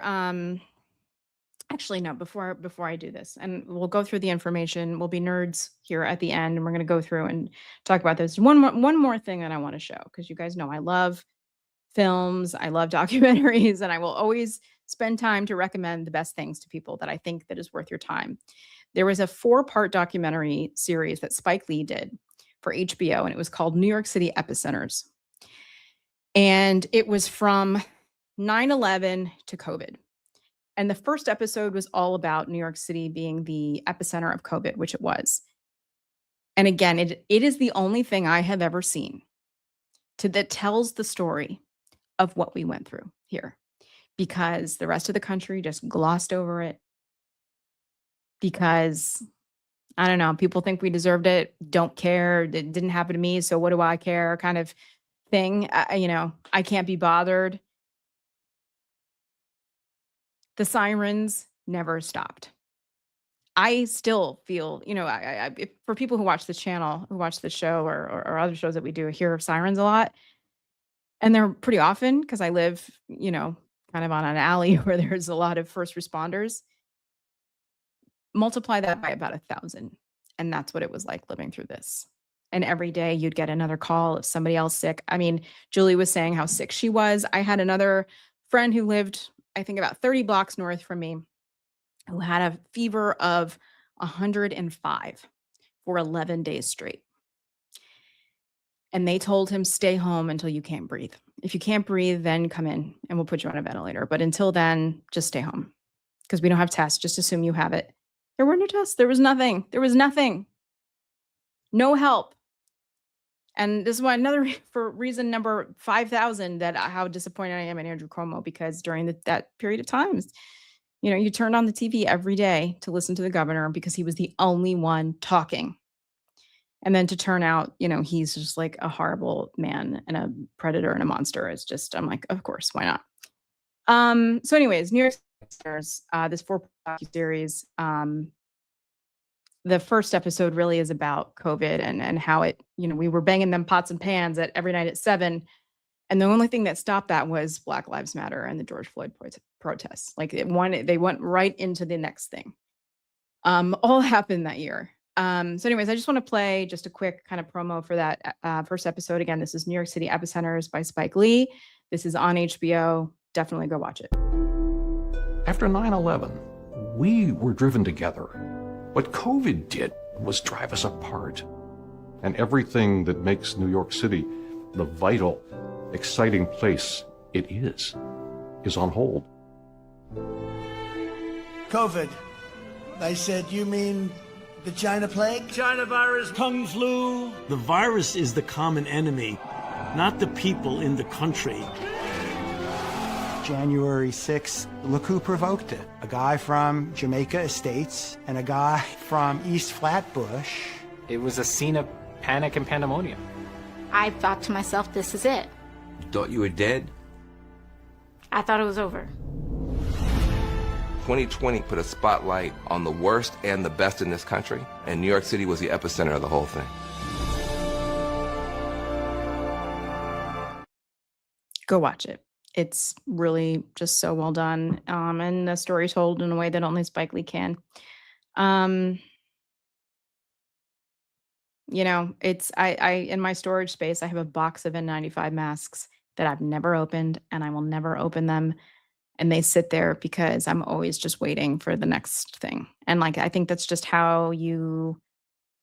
actually, no, before I do this, and we'll go through the information. We'll be nerds here at the end, and we're going to go through and talk about this. One more thing that I want to show, because you guys know I love films, I love documentaries, and I will always spend time to recommend the best things to people that I think that is worth your time. There was a 4-part documentary series that Spike Lee did for HBO, and it was called New York City Epicenters. And it was from 9/11 to COVID. And the first episode was all about New York City being the epicenter of COVID, which it was. And again, it is the only thing I have ever seen that tells the story of what we went through here, because the rest of the country just glossed over it because, I don't know, people think we deserved it, don't care, it didn't happen to me, so what do I care kind of thing. I can't be bothered. The sirens never stopped. I still feel, for people who watch the channel, who watch the show or other shows that we do, hear of sirens a lot. And they're pretty often because I live, kind of on an alley where there's a lot of first responders. Multiply that by about 1,000. And that's what it was like living through this. And every day you'd get another call of somebody else sick. I mean, Julie was saying how sick she was. I had another friend who lived, I think, about 30 blocks north from me, who had a fever of 105 for 11 days straight. And they told him, stay home until you can't breathe. If you can't breathe, then come in and we'll put you on a ventilator. But until then, just stay home because we don't have tests. Just assume you have it. There were no tests. There was nothing. No help. And this is why for reason number 5,000 that how disappointed I am in Andrew Cuomo, because during that period of time, You know, you turned on the TV every day to listen to the governor because he was the only one talking. And then to turn out, you know, he's just like a horrible man and a predator and a monster. It's just, I'm like, of course, why not? So anyways, New York Stars, this 4 series, the first episode really is about COVID and how it, you know, we were banging them pots and pans at every night at 7. And the only thing that stopped that was Black Lives Matter and the George Floyd protests. Like they went right into the next thing. All happened that year. So anyways, I just want to play just a quick kind of promo for that first episode. Again, this is New York City Epicenters by Spike Lee. This is on HBO. Definitely go watch it. After 9/11, we were driven together. What COVID did was drive us apart. And everything that makes New York City the vital, exciting place it is on hold. COVID. I said, you mean the China plague? China virus, Kung flu. The virus is the common enemy, not the people in the country. January 6th, look who provoked it. A guy from Jamaica Estates and a guy from East Flatbush. It was a scene of panic and pandemonium. I thought to myself, this is it. You thought you were dead? I thought it was over. 2020 put a spotlight on the worst and the best in this country, and New York City was the epicenter of the whole thing. Go watch it. It's really just so well done, and the story told in a way that only Spike Lee can. You know, it's I in my storage space, I have a box of N95 masks that I've never opened, and I will never open them. And they sit there because I'm always just waiting for the next thing. And like, I think that's just how you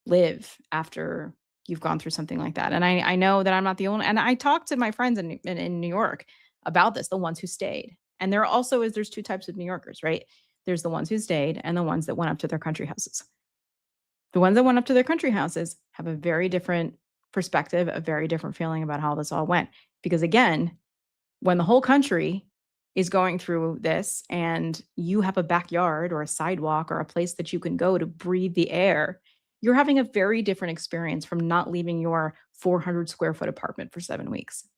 live after you've gone through something like that. And I know that I'm not the only, and I talked to my friends in New York about this, the ones who stayed. And there also is, there's 2 types of New Yorkers, right? There's the ones who stayed and the ones that went up to their country houses. The ones that went up to their country houses have a very different perspective, a very different feeling about how this all went. Because again, when the whole country is going through this and you have a backyard or a sidewalk or a place that you can go to breathe the air, you're having a very different experience from not leaving your 400 square foot apartment for 7 weeks.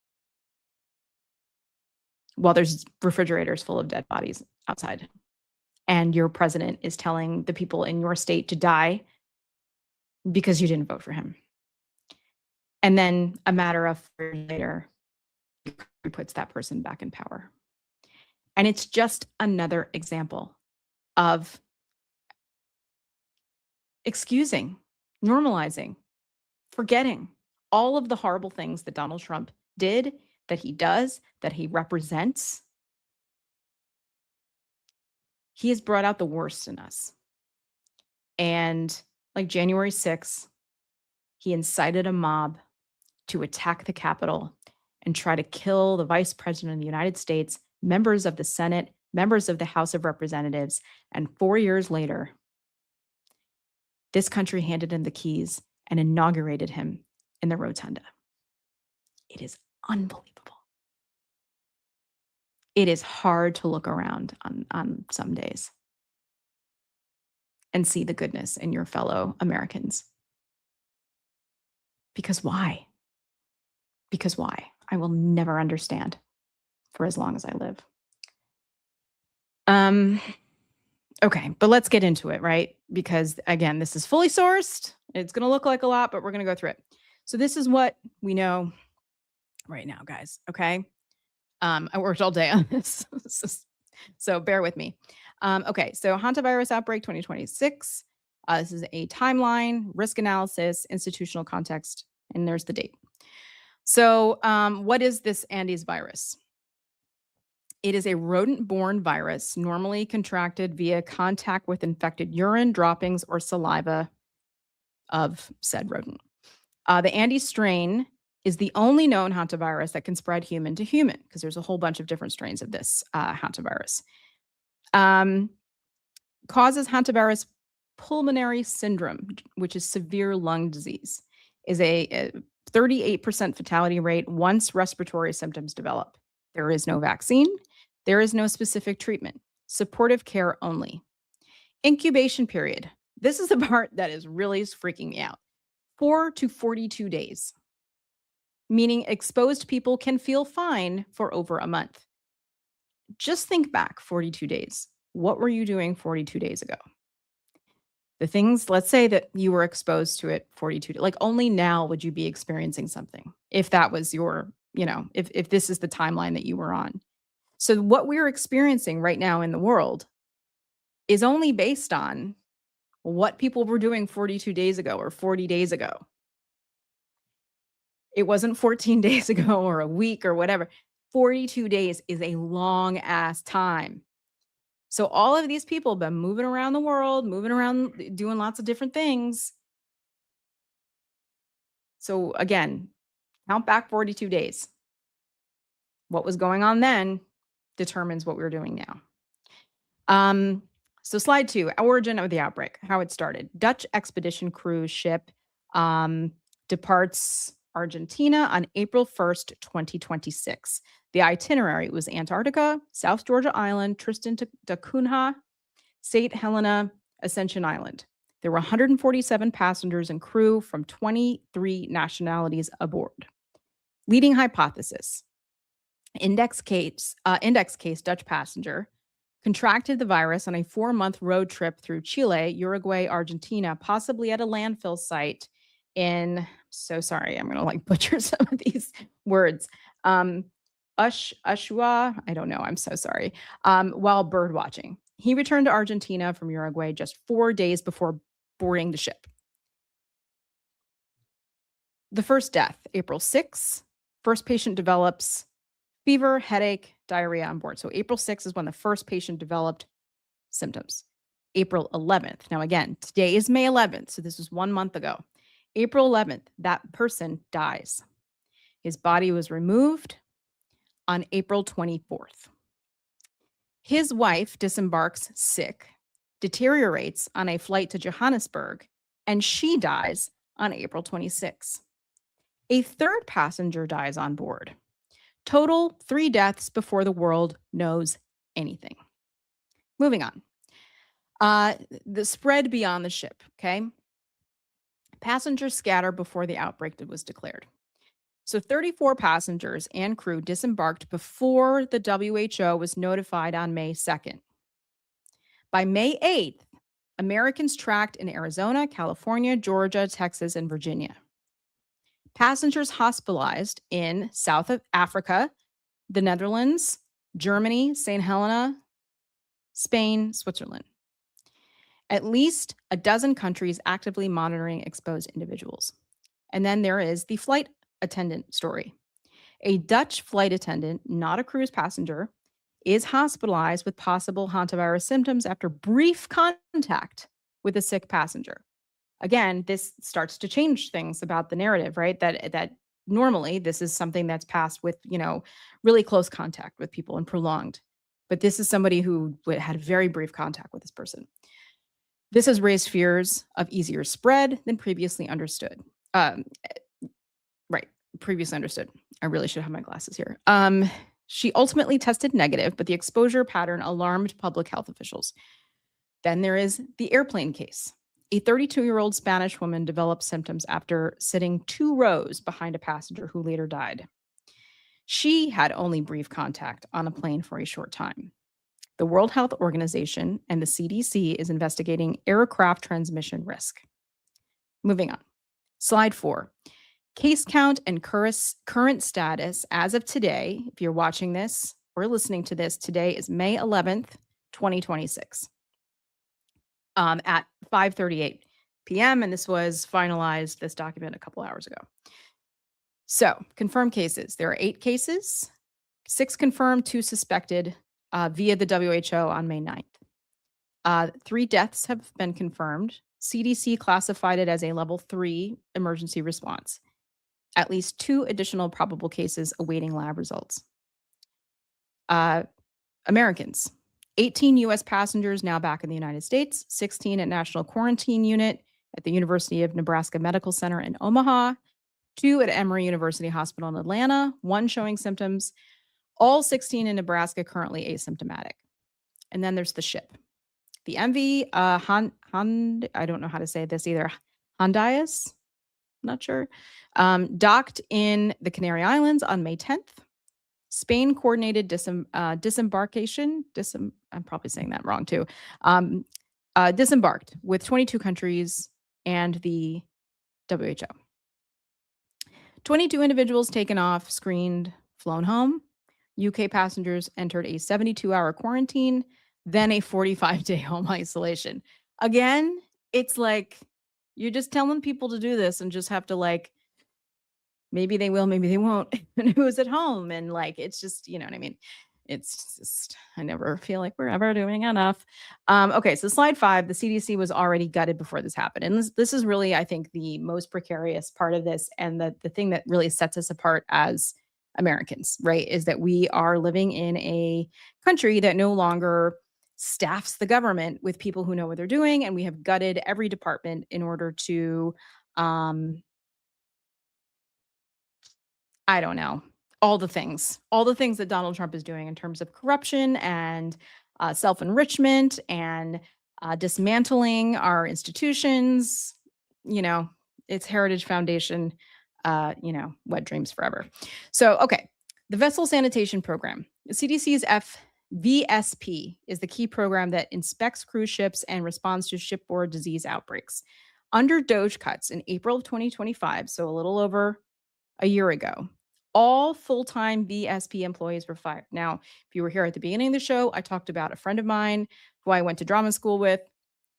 While there's refrigerators full of dead bodies outside. And your president is telling the people in your state to die because you didn't vote for him. And then a matter of years later, he puts that person back in power. And it's just another example of excusing, normalizing, forgetting all of the horrible things that Donald Trump did, that he does, that he represents. He has brought out the worst in us. And like January 6th, he incited a mob to attack the Capitol and try to kill the Vice President of the United States, members of the Senate, members of the House of Representatives. And 4 years later, this country handed him the keys and inaugurated him in the rotunda. It is unbelievable. It is hard to look around on some days and see the goodness in your fellow Americans. Because why? Because why? I will never understand for as long as I live. Okay, but let's get into it, right? Because again, this is fully sourced. It's going to look like a lot, but we're going to go through it. So this is what we know right now, guys. Okay. I worked all day on this, so bear with me. Okay, so Hantavirus Outbreak 2026. This is a timeline, risk analysis, institutional context, and there's the date. So what is this Andes virus? It is a rodent-borne virus normally contracted via contact with infected urine, droppings, or saliva of said rodent. The Andes strain is the only known hantavirus that can spread human to human, because there's a whole bunch of different strains of this hantavirus. Causes hantavirus pulmonary syndrome, which is severe lung disease, is a 38% fatality rate once respiratory symptoms develop. There is no vaccine. There is no specific treatment. supportive care only. Incubation period. This is the part that is really freaking me out. 4 to 42 days, meaning exposed people can feel fine for over a month. Just think back 42 days. What were you doing 42 days ago? The things, let's say that you were exposed to it 42 days, like only now would you be experiencing something if that was your, if this is the timeline that you were on. So what we're experiencing right now in the world is only based on what people were doing 42 days ago or 40 days ago. It wasn't 14 days ago or a week or whatever. 42 days is a long ass time. So all of these people have been moving around the world, moving around, doing lots of different things. So again, count back 42 days. What was going on then determines what we're doing now. So slide 2, origin of the outbreak, how it started. Dutch expedition cruise ship departs Argentina on April 1st, 2026. The itinerary was Antarctica, South Georgia Island, Tristan da Cunha, St. Helena, Ascension Island. There were 147 passengers and crew from 23 nationalities aboard. Leading hypothesis. Index case Dutch passenger contracted the virus on a 4-month road trip through Chile, Uruguay, Argentina, possibly at a landfill site in, so sorry, I'm going to butcher some of these words. Ushua, I don't know, I'm so sorry, while bird watching. He returned to Argentina from Uruguay just 4 days before boarding the ship. The first death, April 6th. First patient develops fever, headache, diarrhea on board. So April 6th is when the first patient developed symptoms. April 11th. Now again, today is May 11th, so this was 1 month ago. April 11th, that person dies. His body was removed on April 24th. His wife disembarks sick, deteriorates on a flight to Johannesburg, and she dies on April 26th. A third passenger dies on board. Total 3 deaths before the world knows anything. Moving on. The spread beyond the ship, okay? Passengers scatter before the outbreak was declared. So 34 passengers and crew disembarked before the WHO was notified on May 2nd. By May 8th, Americans tracked in Arizona, California, Georgia, Texas, and Virginia. Passengers hospitalized in South Africa, the Netherlands, Germany, St. Helena, Spain, Switzerland. At least a dozen countries actively monitoring exposed individuals. And then there is the flight attendant story. A Dutch flight attendant, not a cruise passenger, is hospitalized with possible hantavirus symptoms after brief contact with a sick passenger. Again, this starts to change things about the narrative, right? That normally this is something that's passed with, really close contact with people and prolonged. But this is somebody who had very brief contact with this person. This has raised fears of easier spread than previously understood. Previously understood. I really should have my glasses here. She ultimately tested negative, but the exposure pattern alarmed public health officials. Then there is the airplane case. A 32-year-old Spanish woman developed symptoms after sitting 2 rows behind a passenger who later died. She had only brief contact on a plane for a short time. The World Health Organization and the CDC is investigating aircraft transmission risk. Moving on. Slide 4. Case count and current status as of today, if you're watching this or listening to this, today is May 11th, 2026. At 5:38 p.m. And this was finalized, this document, a couple hours ago. So confirmed cases. There are 8 cases, 6 confirmed, 2 suspected via the WHO on May 9th. 3 deaths have been confirmed. CDC classified it as a level 3 emergency response. At least 2 additional probable cases awaiting lab results. Americans. 18 U.S. passengers now back in the United States, 16 at National Quarantine Unit at the University of Nebraska Medical Center in Omaha, 2 at Emory University Hospital in Atlanta, 1 showing symptoms, all 16 in Nebraska currently asymptomatic. And then there's the ship. The MV I don't know how to say this either. Hantavirus, not sure. Docked in the Canary Islands on May 10th. Spain coordinated disembarkation. I'm probably saying that wrong too. Disembarked with 22 countries and the WHO. 22 individuals taken off, screened, flown home. UK passengers entered a 72-hour quarantine, then a 45-day home isolation. Again, it's like you're just telling people to do this and just have to like, maybe they will, maybe they won't. And who's at home? And like, it's just, you know what I mean? It's just, I never feel like we're ever doing enough. Okay, so slide 5, the CDC was already gutted before this happened. And this is really, I think, the most precarious part of this. And the thing that really sets us apart as Americans, right, is that we are living in a country that no longer staffs the government with people who know what they're doing. And we have gutted every department in order to, I don't know, all the things that Donald Trump is doing in terms of corruption and self-enrichment and dismantling our institutions. You know, it's Heritage Foundation, wet dreams forever. So, okay, the Vessel Sanitation Program. The CDC's VSP is the key program that inspects cruise ships and responds to shipboard disease outbreaks. Under DOGE cuts in April of 2025, so a little over a year ago, all full-time VSP employees were fired. Now, if you were here at the beginning of the show, I talked about a friend of mine who I went to drama school with,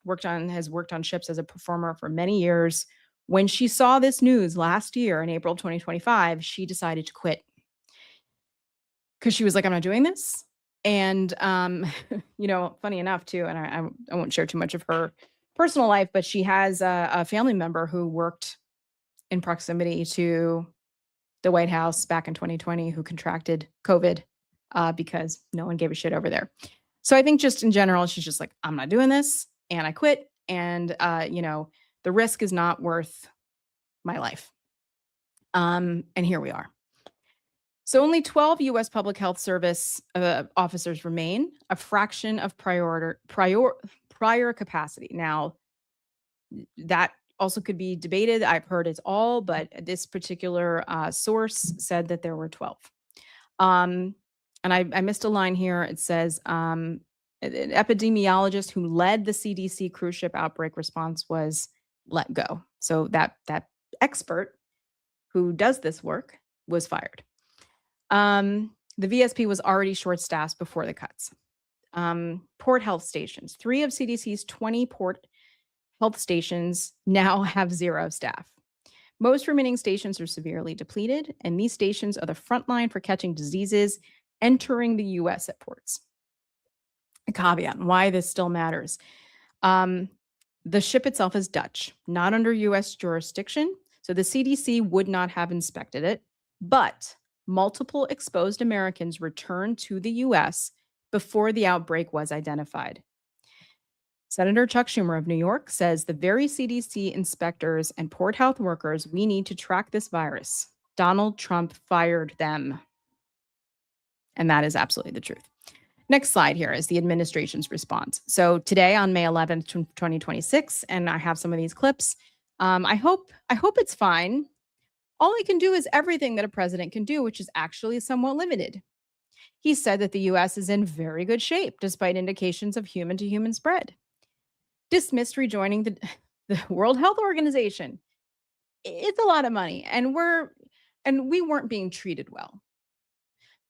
has worked on ships as a performer for many years. When she saw this news last year in April 2025, she decided to quit because she was like, I'm not doing this. And, funny enough too, and I won't share too much of her personal life, but she has a family member who worked in proximity to the White House back in 2020 who contracted COVID because no one gave a shit over there. So I think just in general, she's just like, I'm not doing this, and I quit. And, the risk is not worth my life. And here we are. So only 12 U.S. Public Health Service officers remain, a fraction of prior capacity. Now, that also could be debated. I've heard it's all, but this particular source said that there were 12. And I missed a line here. It says an epidemiologist who led the CDC cruise ship outbreak response was let go. So that expert who does this work was fired. The VSP was already short-staffed before the cuts. Port health stations. 3 of CDC's 20 port health stations now have 0 staff. Most remaining stations are severely depleted, and these stations are the front line for catching diseases entering the U.S. at ports. A caveat on why this still matters. The ship itself is Dutch, not under U.S. jurisdiction, so the CDC would not have inspected it, but multiple exposed Americans returned to the U.S. before the outbreak was identified. Senator Chuck Schumer of New York says the very CDC inspectors and port health workers we need to track this virus, Donald Trump fired them. And that is absolutely the truth. Next slide here is the administration's response. So today on May 11th, 2026, and I have some of these clips. I hope it's fine. All I can do is everything that a president can do, which is actually somewhat limited. He said that the U.S. is in very good shape, despite indications of human-to-human spread. Dismissed rejoining the World Health Organization. It's a lot of money, and we weren't being treated well.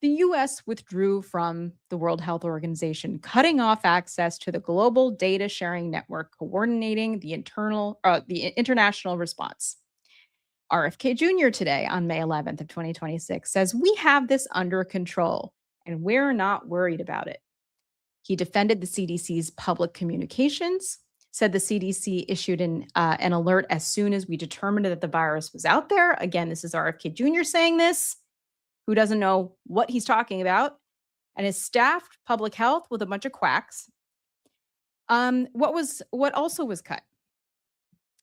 The U.S. withdrew from the World Health Organization, cutting off access to the global data sharing network, coordinating the international response. RFK Jr. today on May 11th of 2026 says, we have this under control and we're not worried about it. He defended the CDC's public communications, said the CDC issued an alert as soon as we determined that the virus was out there. Again, this is RFK Jr. saying this, who doesn't know what he's talking about, and has staffed public health with a bunch of quacks. What also was cut?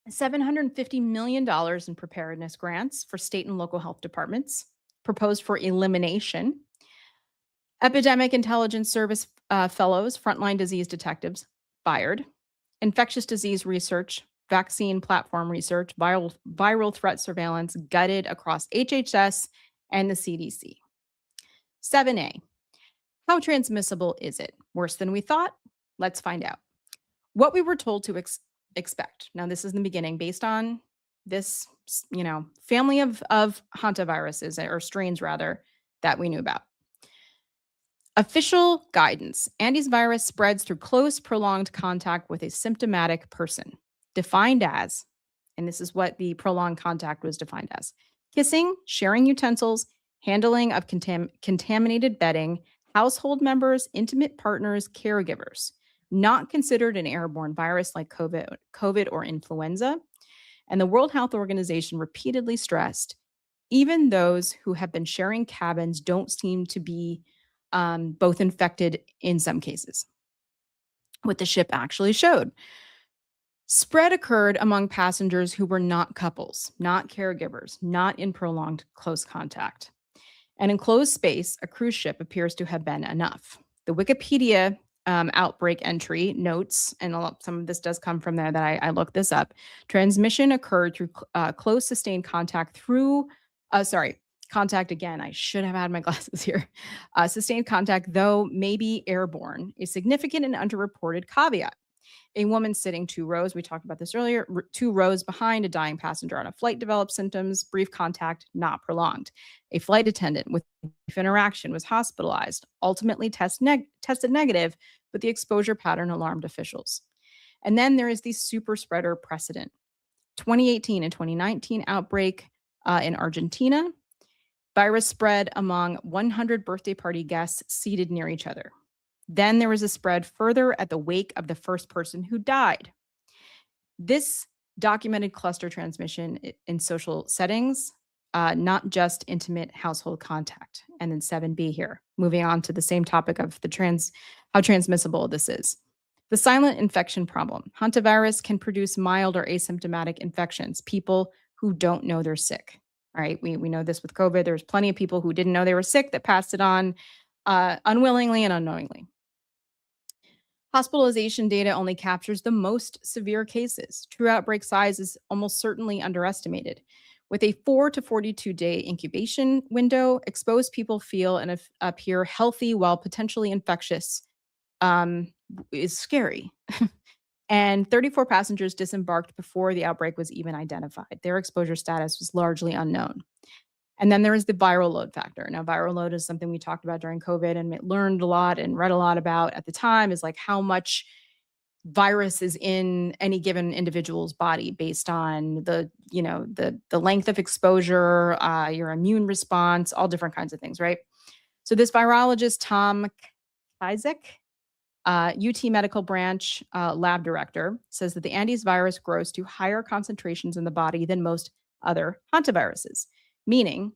$750 million in preparedness grants for state and local health departments, proposed for elimination. Epidemic Intelligence Service fellows, frontline disease detectives, fired. Infectious disease research, vaccine platform research, viral threat surveillance gutted across HHS and the CDC. 7A, how transmissible is it? Worse than we thought? Let's find out. What we were told to expect. Now, this is in the beginning based on this, family of hantaviruses, or strains rather, that we knew about. Official guidance. Andes virus spreads through close, prolonged contact with a symptomatic person, defined as, and this is what the prolonged contact was defined as, kissing, sharing utensils, handling of contaminated bedding, household members, intimate partners, caregivers, not considered an airborne virus like COVID or influenza. And the World Health Organization repeatedly stressed, even those who have been sharing cabins don't seem to be both infected in some cases. What the ship actually showed. Spread occurred among passengers who were not couples, not caregivers, not in prolonged close contact. An enclosed space, a cruise ship, appears to have been enough. The Wikipedia outbreak entry notes, and some of this does come from there that I looked this up, transmission occurred through close sustained contact through, contact again, I should have had my glasses here. Sustained contact, though maybe airborne, is significant and underreported caveat. A woman sitting 2 rows, we talked about this earlier, 2 rows behind a dying passenger on a flight developed symptoms, brief contact, not prolonged. A flight attendant with brief interaction was hospitalized, ultimately tested negative, but the exposure pattern alarmed officials. And then there is the super spreader precedent. 2018 and 2019 outbreak in Argentina. Virus spread among 100 birthday party guests seated near each other. Then there was a spread further at the wake of the first person who died. This documented cluster transmission in social settings, not just intimate household contact. And then 7B here, moving on to the same topic of how transmissible this is. The silent infection problem. Hantavirus can produce mild or asymptomatic infections, people who don't know they're sick. All right, we know this with COVID. There's plenty of people who didn't know they were sick that passed it on unwillingly and unknowingly. Hospitalization data only captures the most severe cases. True outbreak size is almost certainly underestimated. With a 4 to 42-day incubation window, exposed people feel and appear healthy while potentially infectious is scary. And 34 passengers disembarked before the outbreak was even identified. Their exposure status was largely unknown. And then there is the viral load factor. Now, viral load is something we talked about during COVID and learned a lot and read a lot about at the time, is like how much virus is in any given individual's body based on the length of exposure, your immune response, all different kinds of things, right? So this virologist, Tom Kizek, UT Medical Branch lab director, says that the Andes virus grows to higher concentrations in the body than most other hantaviruses, meaning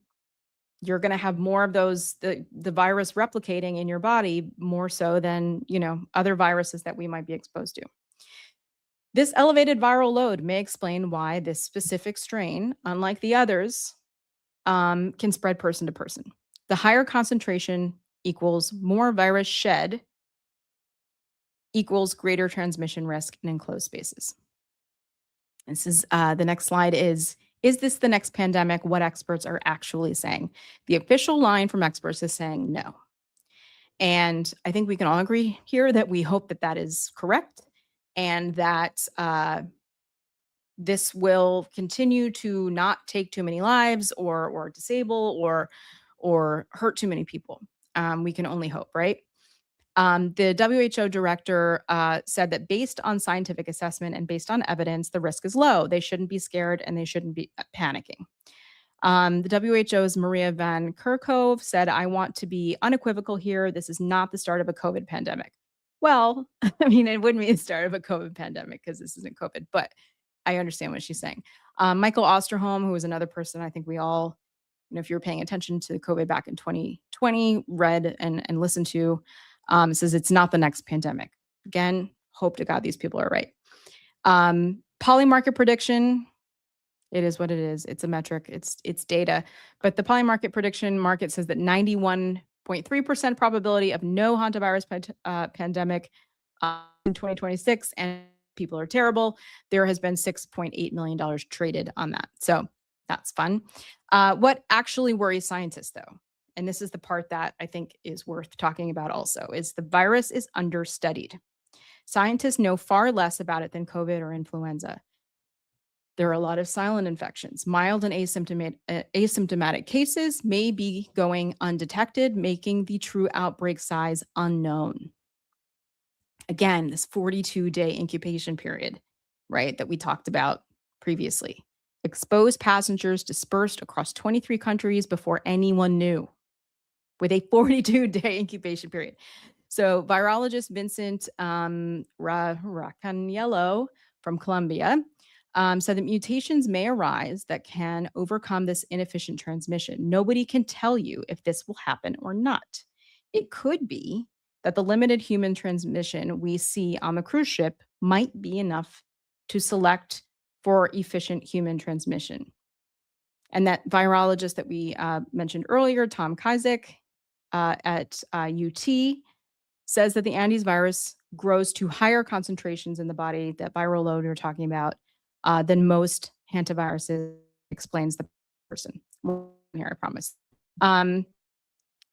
you're going to have more of those, the virus replicating in your body more so than, other viruses that we might be exposed to. This elevated viral load may explain why this specific strain, unlike the others, can spread person to person. The higher concentration equals more virus shed equals greater transmission risk in enclosed spaces. This is the next slide is this the next pandemic? What experts are actually saying. The official line from experts is saying no. And I think we can all agree here that we hope that that is correct and that this will continue to not take too many lives or disable or hurt too many people. We can only hope, right? The WHO director said that based on scientific assessment and based on evidence, the risk is low. They shouldn't be scared and they shouldn't be panicking. The WHO's Maria Van Kerkhove said, I want to be unequivocal here. This is not the start of a COVID pandemic. Well, I mean, it wouldn't be the start of a COVID pandemic because this isn't COVID, but I understand what she's saying. Michael Osterholm, who was another person I think we all, if you were paying attention to COVID back in 2020, read and listened to, says it's not the next pandemic. Again, hope to God these people are right. Polymarket prediction, it is what it is. It's a metric, it's data. But the polymarket prediction market says that 91% 0.3% probability of no hantavirus pandemic in 2026, and people are terrible. There has been $6.8 million traded on that. So that's fun. What actually worries scientists, though, and this is the part that I think is worth talking about also, is the virus is understudied. Scientists know far less about it than COVID or influenza. There are a lot of silent infections. Mild and asymptomatic cases may be going undetected, making the true outbreak size unknown. Again, this 42-day incubation period, right, that we talked about previously. Exposed passengers dispersed across 23 countries before anyone knew, with a 42-day incubation period. So virologist Vincent Racaniello from Colombia said that mutations may arise that can overcome this inefficient transmission. Nobody can tell you if this will happen or not. It could be that the limited human transmission we see on the cruise ship might be enough to select for efficient human transmission. And that virologist that we mentioned earlier, Tom Kizek at UT, says that the Andes virus grows to higher concentrations in the body, that viral load we're talking about, than most hantaviruses, explains the person. Here, I promise.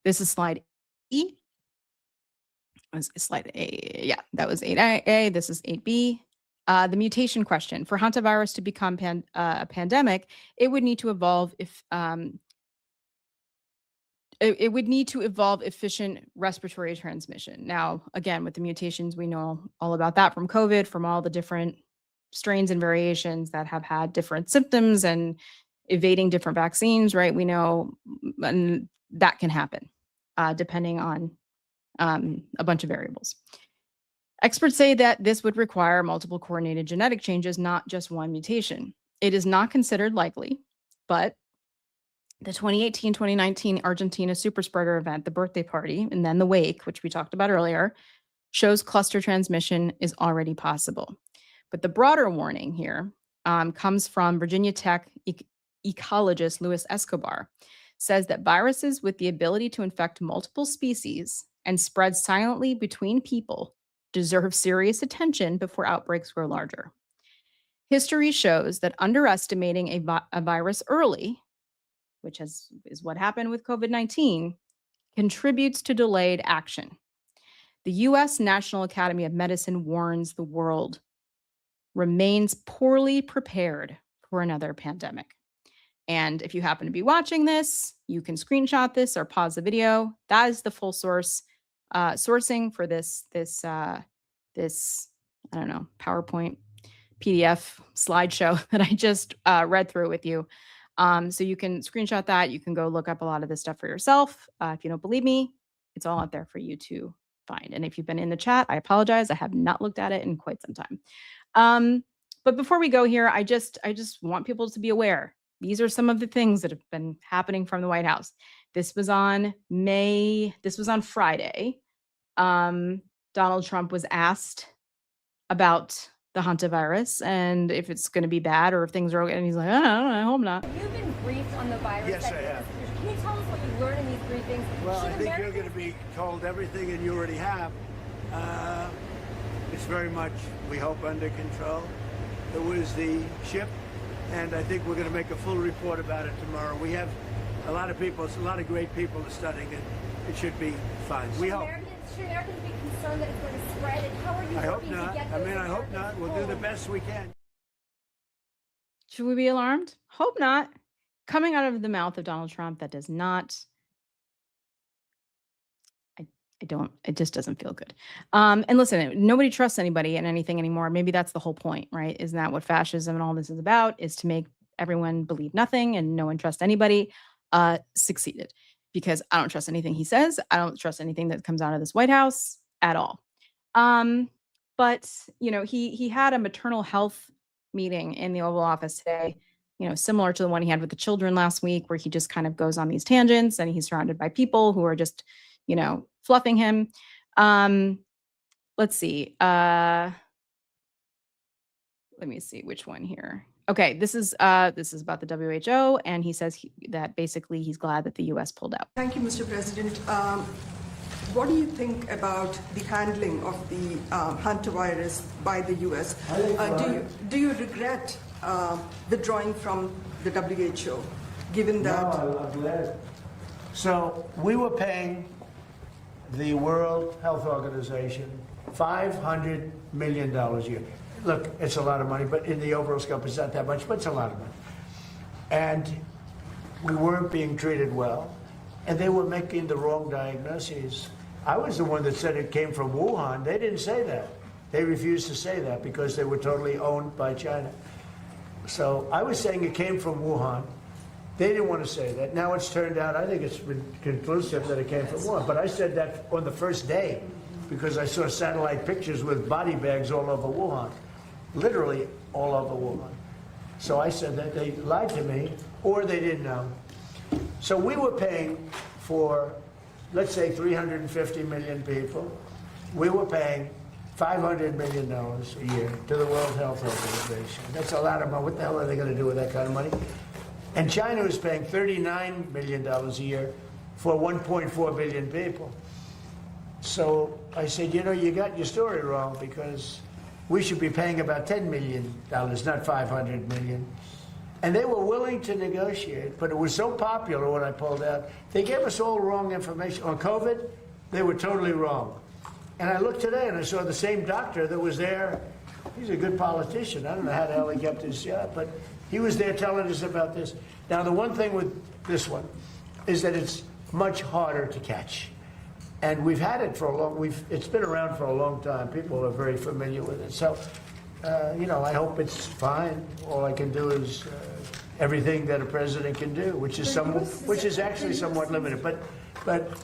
This is slide E. Slide A. Yeah, that was 8A. This is 8B. The mutation question. For hantavirus to become a pandemic, it would need to evolve it would need to evolve efficient respiratory transmission. Now, again, with the mutations, we know all about that from COVID, from all the different strains and variations that have had different symptoms and evading different vaccines, right? We know and that can happen depending on a bunch of variables. Experts say that this would require multiple coordinated genetic changes, not just one mutation. It is not considered likely, but the 2018-2019 Argentina superspreader event, the birthday party, and then the wake, which we talked about earlier, shows cluster transmission is already possible. But the broader warning here comes from Virginia Tech ecologist Luis Escobar, says that viruses with the ability to infect multiple species and spread silently between people deserve serious attention before outbreaks grow larger. History shows that underestimating a virus early, which is what happened with COVID-19, contributes to delayed action. The U.S. National Academy of Medicine warns the world remains poorly prepared for another pandemic. And if you happen to be watching this, you can screenshot this or pause the video. That is the full source sourcing for this I don't know, PowerPoint PDF slideshow that I just read through with you. So you can screenshot that. You can go look up a lot of this stuff for yourself. If you don't believe me, it's all out there for you to find. And if you've been in the chat, I apologize. I have not looked at it in quite some time. But before we go here, I just want people to be aware. These are some of the things that have been happening from the White House. This was on Friday. Donald Trump was asked about the hantavirus and if it's going to be bad or if things are okay. And he's like, I don't know, I hope not. Have you been briefed on the virus? Yes, I have. Can you tell us what you learned in these briefings? Well, I think you're going to be told everything, and you already have. It's very much, we hope, under control. It was the ship, and I think we're going to make a full report about it tomorrow. We have a lot of people, a lot of great people are studying it. It should be fine. We hope. Should Americans be concerned that it's going to spread? And how are you working to get those I hope not. We'll do the best we can. Should we be alarmed? Hope not. Coming out of the mouth of Donald Trump, that does not. It just doesn't feel good. And listen, nobody trusts anybody and anything anymore. Maybe that's the whole point, right? Isn't that what fascism and all this is about? Is to make everyone believe nothing and no one trust anybody. Succeeded. Because I don't trust anything he says. I don't trust anything that comes out of this White House at all. But, you know, he had a maternal health meeting in the Oval Office today, you know, similar to the one he had with the children last week, where he just kind of goes on these tangents and he's surrounded by people who are just, you know, fluffing him. Let's see. Let me see which one here. Okay, this is about the WHO, and he says that basically he's glad that the U.S. pulled out. Thank you, Mr. President. What do you think about the handling of the hantavirus by the U.S.? Do you regret withdrawing from the WHO, given that? No, I'm glad. So we were paying the World Health Organization $500 million a year. Look, it's a lot of money, but in the overall scope, it's not that much, but it's a lot of money. And we weren't being treated well, and they were making the wrong diagnoses. I was the one that said it came from Wuhan. They didn't say that. They refused to say that because they were totally owned by China. So I was saying it came from Wuhan. They didn't want to say that. Now it's turned out, I think it's been conclusive that it came from Wuhan. But I said that on the first day because I saw satellite pictures with body bags all over Wuhan, literally all over Wuhan. So I said that they lied to me or they didn't know. So we were paying for, let's say, 350 million people. We were paying $500 million a year to the World Health Organization. That's a lot of money. What the hell are they going to do with that kind of money? And China is paying $39 million a year for 1.4 billion people. So I said, you know, you got your story wrong because we should be paying about $10 million, not $500 million. And they were willing to negotiate, but it was so popular when I pulled out. They gave us all wrong information. On COVID, they were totally wrong. And I looked today and I saw the same doctor that was there. He's a good politician. I don't know how the hell he kept his job, but he was there telling us about this. Now, the one thing with this one is that it's much harder to catch. And we've had it for a long, it's been around for a long time. People are very familiar with it. So, you know, I hope it's fine. All I can do is everything that a president can do, which is actually somewhat limited. But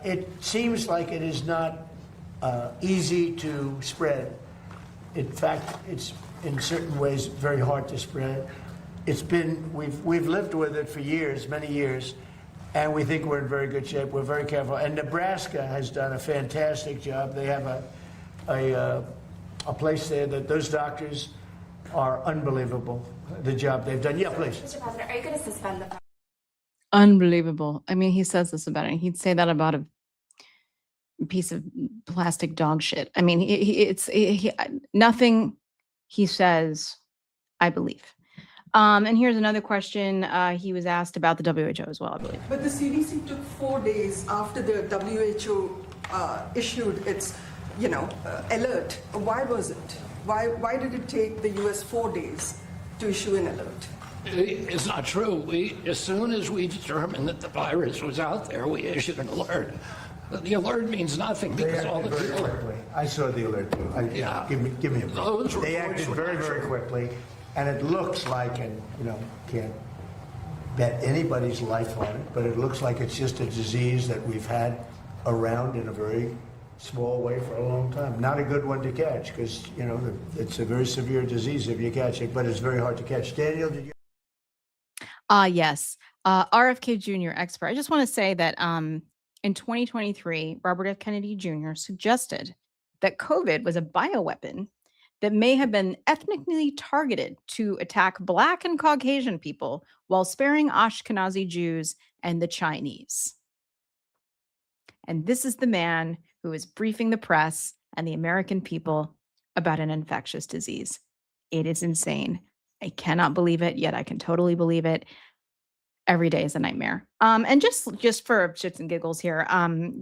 it seems like it is not easy to spread. In fact, it's in certain ways very hard to spread. It's been, we've lived with it for years, many years, and we think we're in very good shape. We're very careful. And Nebraska has done a fantastic job. They have a place there that those doctors are unbelievable, the job they've done. Yeah, please. Mr. President, are you going to suspend the... Unbelievable. I mean, he says this about it. He'd say that about a piece of plastic dog shit. I mean, nothing he says, I believe. And here's another question. He was asked about the WHO as well, I believe. But the CDC took 4 days after the WHO issued its, alert. Why was it? Why did it take the US 4 days to issue an alert? It's not true. As soon as we determined that the virus was out there, we issued an alert. The alert means nothing because all the people. I saw the alert too. Give me a minute. They acted very, very quickly, and it looks like, and can't bet anybody's life on it, but it looks like it's just a disease that we've had around in a very small way for a long time. Not a good one to catch because it's a very severe disease if you catch it, but it's very hard to catch. Daniel, did you? Yes. RFK Jr. expert. I just want to say that in 2023, Robert F. Kennedy Jr. suggested that COVID was a bioweapon that may have been ethnically targeted to attack Black and Caucasian people while sparing Ashkenazi Jews and the Chinese. And this is the man who is briefing the press and the American people about an infectious disease. It is insane. I cannot believe it, yet I can totally believe it. Every day is a nightmare. And just for shits and giggles here,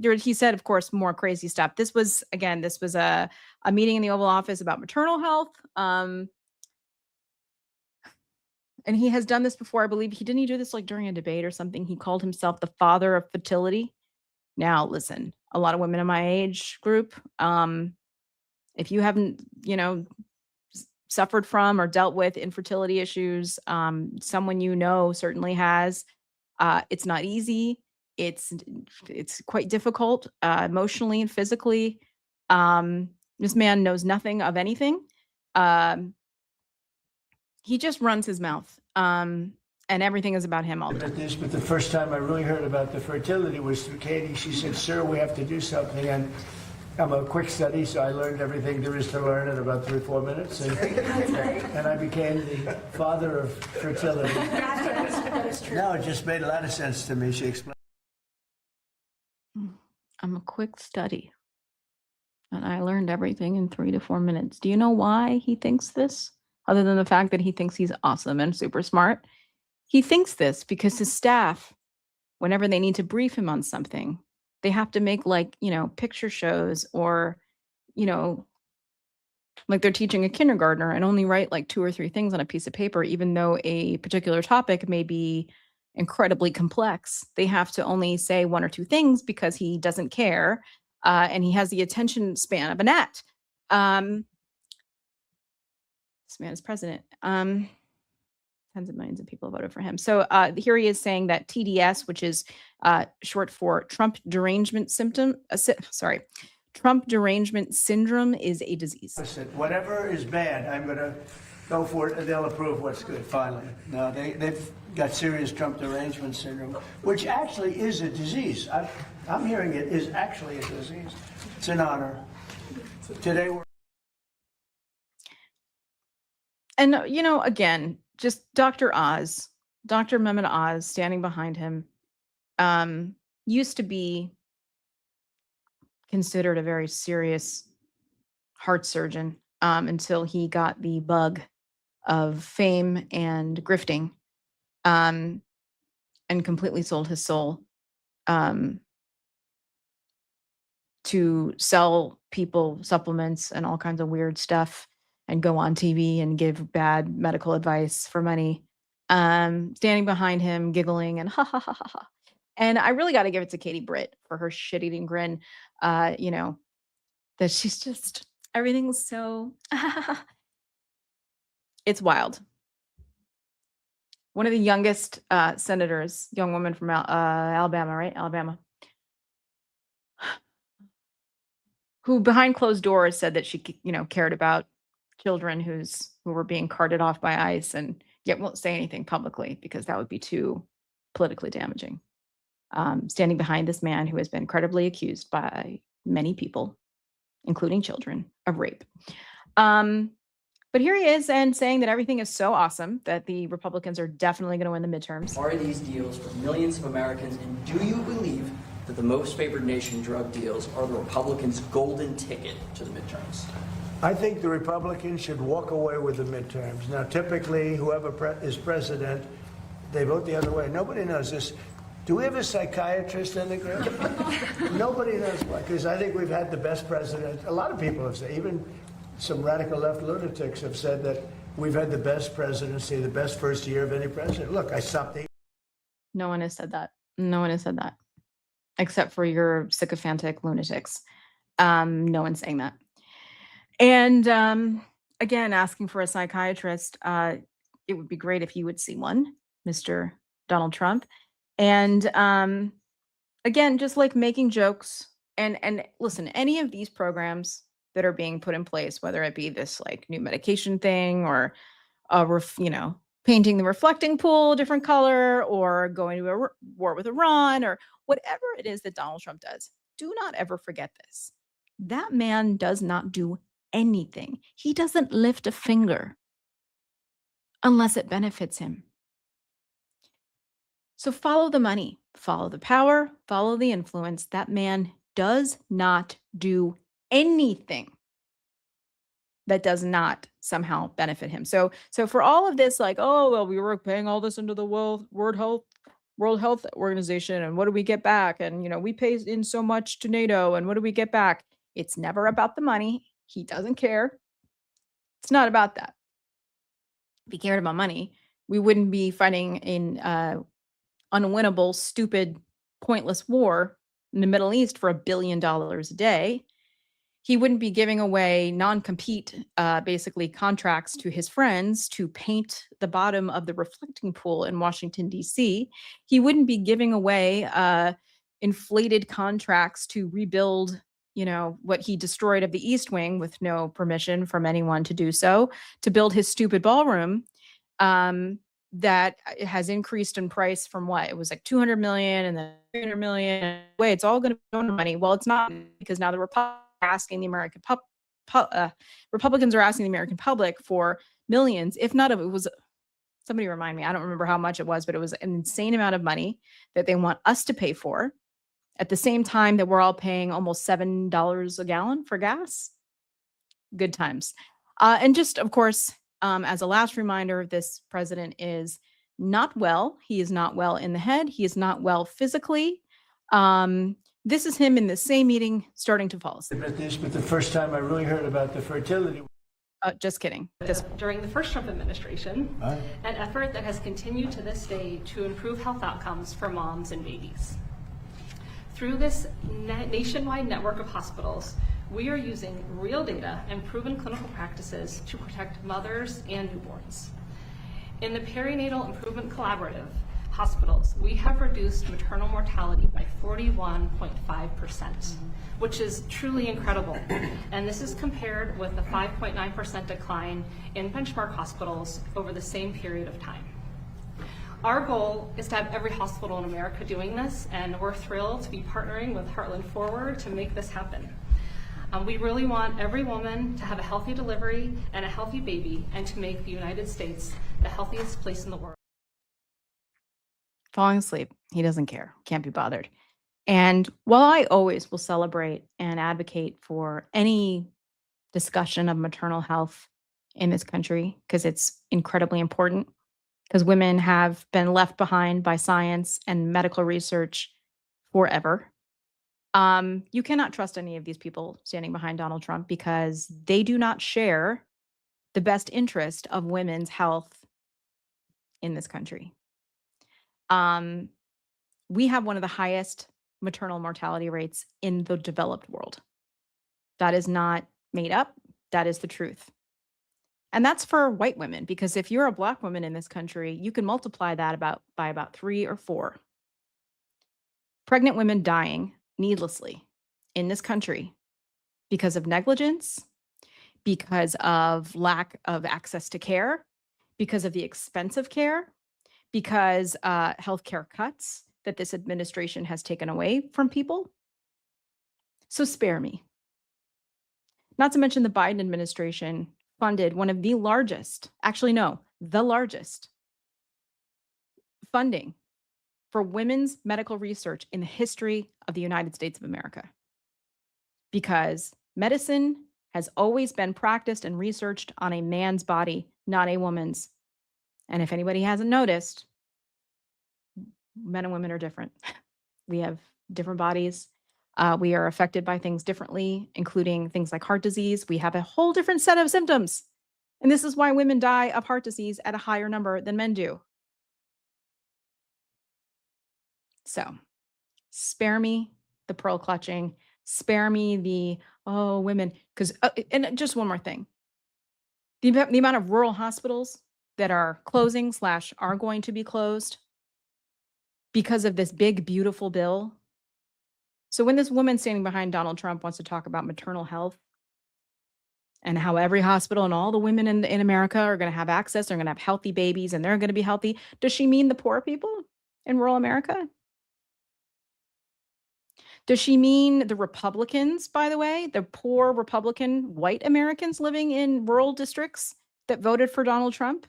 he said, of course, more crazy stuff. This was a meeting in the Oval Office about maternal health. And he has done this before. I believe he do this like during a debate or something. He called himself the father of fertility. Now, listen, a lot of women in my age group, if you haven't, suffered from or dealt with infertility issues, someone certainly has. It's not easy. It's quite difficult emotionally and physically. This man knows nothing of anything. He just runs his mouth, and everything is about him all the time. But the first time I really heard about the fertility was through Katie. She said, "Sir, we have to do something." And I'm a quick study, so I learned everything there is to learn in about 3 or 4 minutes. And I became the father of fertility. That is true. No, it just made a lot of sense to me. She explained. I'm a quick study, and I learned everything in 3 to 4 minutes. Do you know why he thinks this? Other than the fact that he thinks he's awesome and super smart. He thinks this because his staff, whenever they need to brief him on something, they have to make like, picture shows or, like they're teaching a kindergartner and only write like 2 or 3 things on a piece of paper, even though a particular topic may be incredibly complex. They have to only say 1 or 2 things because he doesn't care, and he has the attention span of a gnat. This man is president. Tens of millions of people voted for him. So here he is saying that TDS, which is short for Trump derangement Trump derangement syndrome, is a disease. Whatever is bad, I'm going to go for it, and they'll approve what's good, finally. No, they've got serious Trump derangement syndrome, which actually is a disease. I'm hearing it is actually a disease. It's an honor. Today we're... And, again, just Dr. Oz, Dr. Mehmet Oz, standing behind him, used to be considered a very serious heart surgeon until he got the bug of fame and grifting, and completely sold his soul to sell people supplements and all kinds of weird stuff and go on TV and give bad medical advice for money. Standing behind him, giggling and ha ha ha ha ha. And I really got to give it to Katie Britt for her shit-eating grin. That she's just, everything's so, it's wild. One of the youngest senators, young woman from Alabama, right? Alabama. Who behind closed doors said that she, cared about children who were being carted off by ICE, and yet won't say anything publicly because that would be too politically damaging. Standing behind this man who has been credibly accused by many people, including children, of rape. But here he is and saying that everything is so awesome that the Republicans are definitely going to win the midterms. Are these deals for millions of Americans, and do you believe that the most favored nation drug deals are the Republicans' golden ticket to the midterms? I think the Republicans should walk away with the midterms. Now, typically, whoever is president, they vote the other way. Nobody knows this. Do we have a psychiatrist in the group? Nobody knows why, because I think we've had the best president. A lot of people have said, even some radical left lunatics have said that we've had the best presidency, the best first year of any president. Look, I stopped eating. No one has said that. No one has said that. Except for your sycophantic lunatics. No one's saying that. And again, asking for a psychiatrist, it would be great if you would see one, Mr. Donald Trump. And again, just like making jokes and listen, any of these programs that are being put in place, whether it be this like new medication thing or painting the reflecting pool a different color or going to a war with Iran or whatever it is that Donald Trump does, do not ever forget this. That man does not do anything. He doesn't lift a finger unless it benefits him. So follow the money, follow the power, follow the influence. That man does not do anything that does not somehow benefit him. So for all of this, like, oh, well, we were paying all this into the World Health Organization, and what do we get back? And, we pay in so much to NATO, and what do we get back? It's never about the money. He doesn't care. It's not about that. If he cared about money, we wouldn't be fighting in unwinnable, stupid, pointless war in the Middle East for $1 billion a day. He wouldn't be giving away non-compete, basically contracts to his friends to paint the bottom of the reflecting pool in Washington, D.C. He wouldn't be giving away inflated contracts to rebuild, what he destroyed of the East Wing with no permission from anyone to do so, to build his stupid ballroom that has increased in price from what? It was like $200 million and then $300 million. Wait, it's all going to be donor money. Well, it's not, because now the Republicans asking the Republicans are asking the American public for millions, if not of it was, somebody remind me, I don't remember how much it was, but it was an insane amount of money that they want us to pay for at the same time that we're all paying almost $7 a gallon for gas. Good times. And just, of course, as a last reminder, this president is not well. He is not well in the head. He is not well physically. This is him in the same meeting starting to fall asleep. But the first time I really heard about the fertility. Just kidding. During the first Trump administration, an effort that has continued to this day to improve health outcomes for moms and babies. Through this nationwide network of hospitals, we are using real data and proven clinical practices to protect mothers and newborns. In the Perinatal Improvement Collaborative hospitals, we have reduced maternal mortality by 41.5%, which is truly incredible. And this is compared with the 5.9% decline in benchmark hospitals over the same period of time. Our goal is to have every hospital in America doing this, and we're thrilled to be partnering with Heartland Forward to make this happen. We really want every woman to have a healthy delivery and a healthy baby, and to make the United States the healthiest place in the world. Falling asleep. He doesn't care. Can't be bothered. And while I always will celebrate and advocate for any discussion of maternal health in this country, because it's incredibly important, because women have been left behind by science and medical research forever. You cannot trust any of these people standing behind Donald Trump, because they do not share the best interest of women's health in this country. We have one of the highest maternal mortality rates in the developed world. That is not made up. That is the truth. And that's for white women, because if you're a Black woman in this country, you can multiply that by about 3 or 4. Pregnant women dying needlessly in this country because of negligence, because of lack of access to care, because of the expensive care, because healthcare cuts that this administration has taken away from people. So spare me. Not to mention the Biden administration funded one of the largest, actually no, the largest funding for women's medical research in the history of the United States of America. Because medicine has always been practiced and researched on a man's body, not a woman's. And if anybody hasn't noticed, men and women are different. We have different bodies. We are affected by things differently, including things like heart disease. We have a whole different set of symptoms. And this is why women die of heart disease at a higher number than men do. So spare me the pearl clutching, spare me the, oh, women, because, and just one more thing. The amount of rural hospitals that are closing / are going to be closed because of this big, beautiful bill. So when this woman standing behind Donald Trump wants to talk about maternal health and how every hospital and all the women in America are going to have access, they're going to have healthy babies and they're going to be healthy, does she mean the poor people in rural America? Does she mean the Republicans, by the way, the poor Republican white Americans living in rural districts that voted for Donald Trump,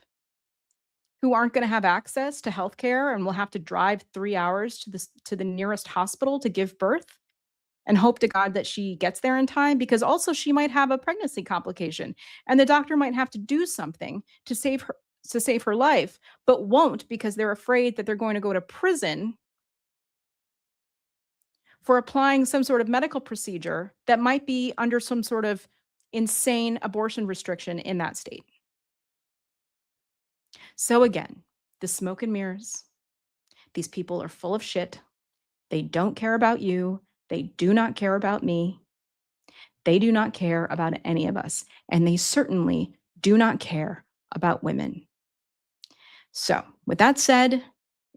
who aren't going to have access to health care and will have to drive 3 hours to the nearest hospital to give birth and hope to God that she gets there in time, because also she might have a pregnancy complication and the doctor might have to do something to save her life, but won't, because they're afraid that they're going to go to prison for applying some sort of medical procedure that might be under some sort of insane abortion restriction in that state. So again, the smoke and mirrors. These people are full of shit. They don't care about you. They do not care about me. They do not care about any of us. And they certainly do not care about women. So with that said,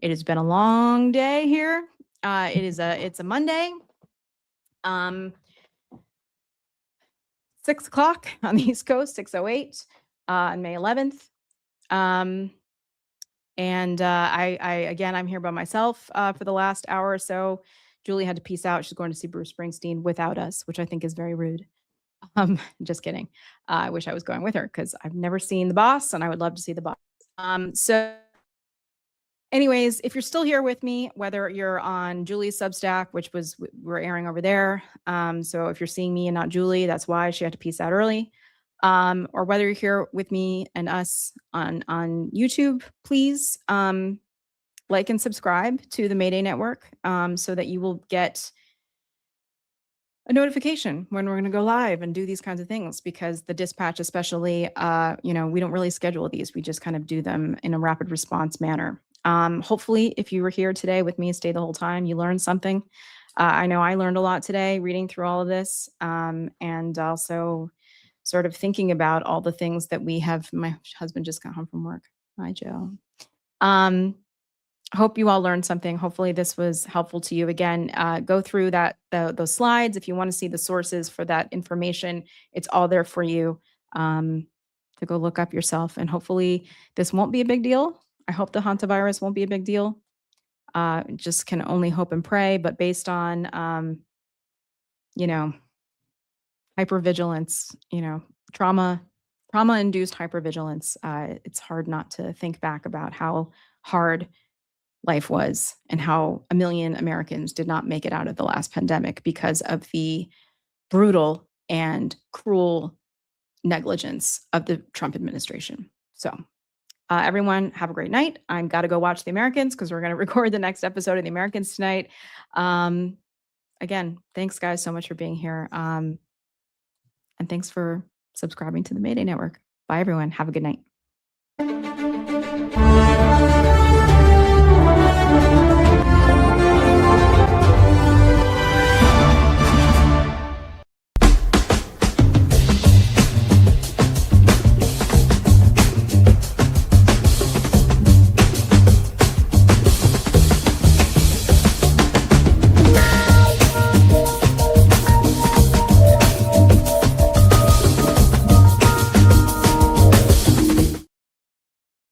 it has been a long day here. It's a Monday, 6 o'clock on the East Coast, 6:08 on May 11th. I'm here by myself for the last hour or so, Julie had to peace out. She's going to see Bruce Springsteen without us, which I think is very rude. Just kidding. I wish I was going with her because I've never seen The Boss and I would love to see The Boss. So anyways, if you're still here with me, whether you're on Julie's Substack, which we're airing over there. So if you're seeing me and not Julie, that's why she had to peace out early. Or whether you're here with me and us on YouTube, please like and subscribe to the Mayday Network so that you will get a notification when we're going to go live and do these kinds of things, because the dispatch especially, we don't really schedule these. We just kind of do them in a rapid response manner. Hopefully, if you were here today with me, stay the whole time, you learned something. I know I learned a lot today reading through all of this, and also sort of thinking about all the things that we have. My husband just got home from work. Hi, Joe. Hope you all learned something. Hopefully this was helpful to you. Again, go through those slides. If you want to see the sources for that information, it's all there for you to go look up yourself. And hopefully this won't be a big deal. I hope the hantavirus won't be a big deal. Just can only hope and pray. But based on, hypervigilance, trauma-induced hypervigilance, it's hard not to think back about how hard life was and how 1 million Americans did not make it out of the last pandemic because of the brutal and cruel negligence of the Trump administration. So everyone have a great night. I've got to go watch The Americans because we're going to record the next episode of The Americans tonight. Again, thanks guys so much for being here. And thanks for subscribing to the Mayday Network. Bye everyone. Have a good night.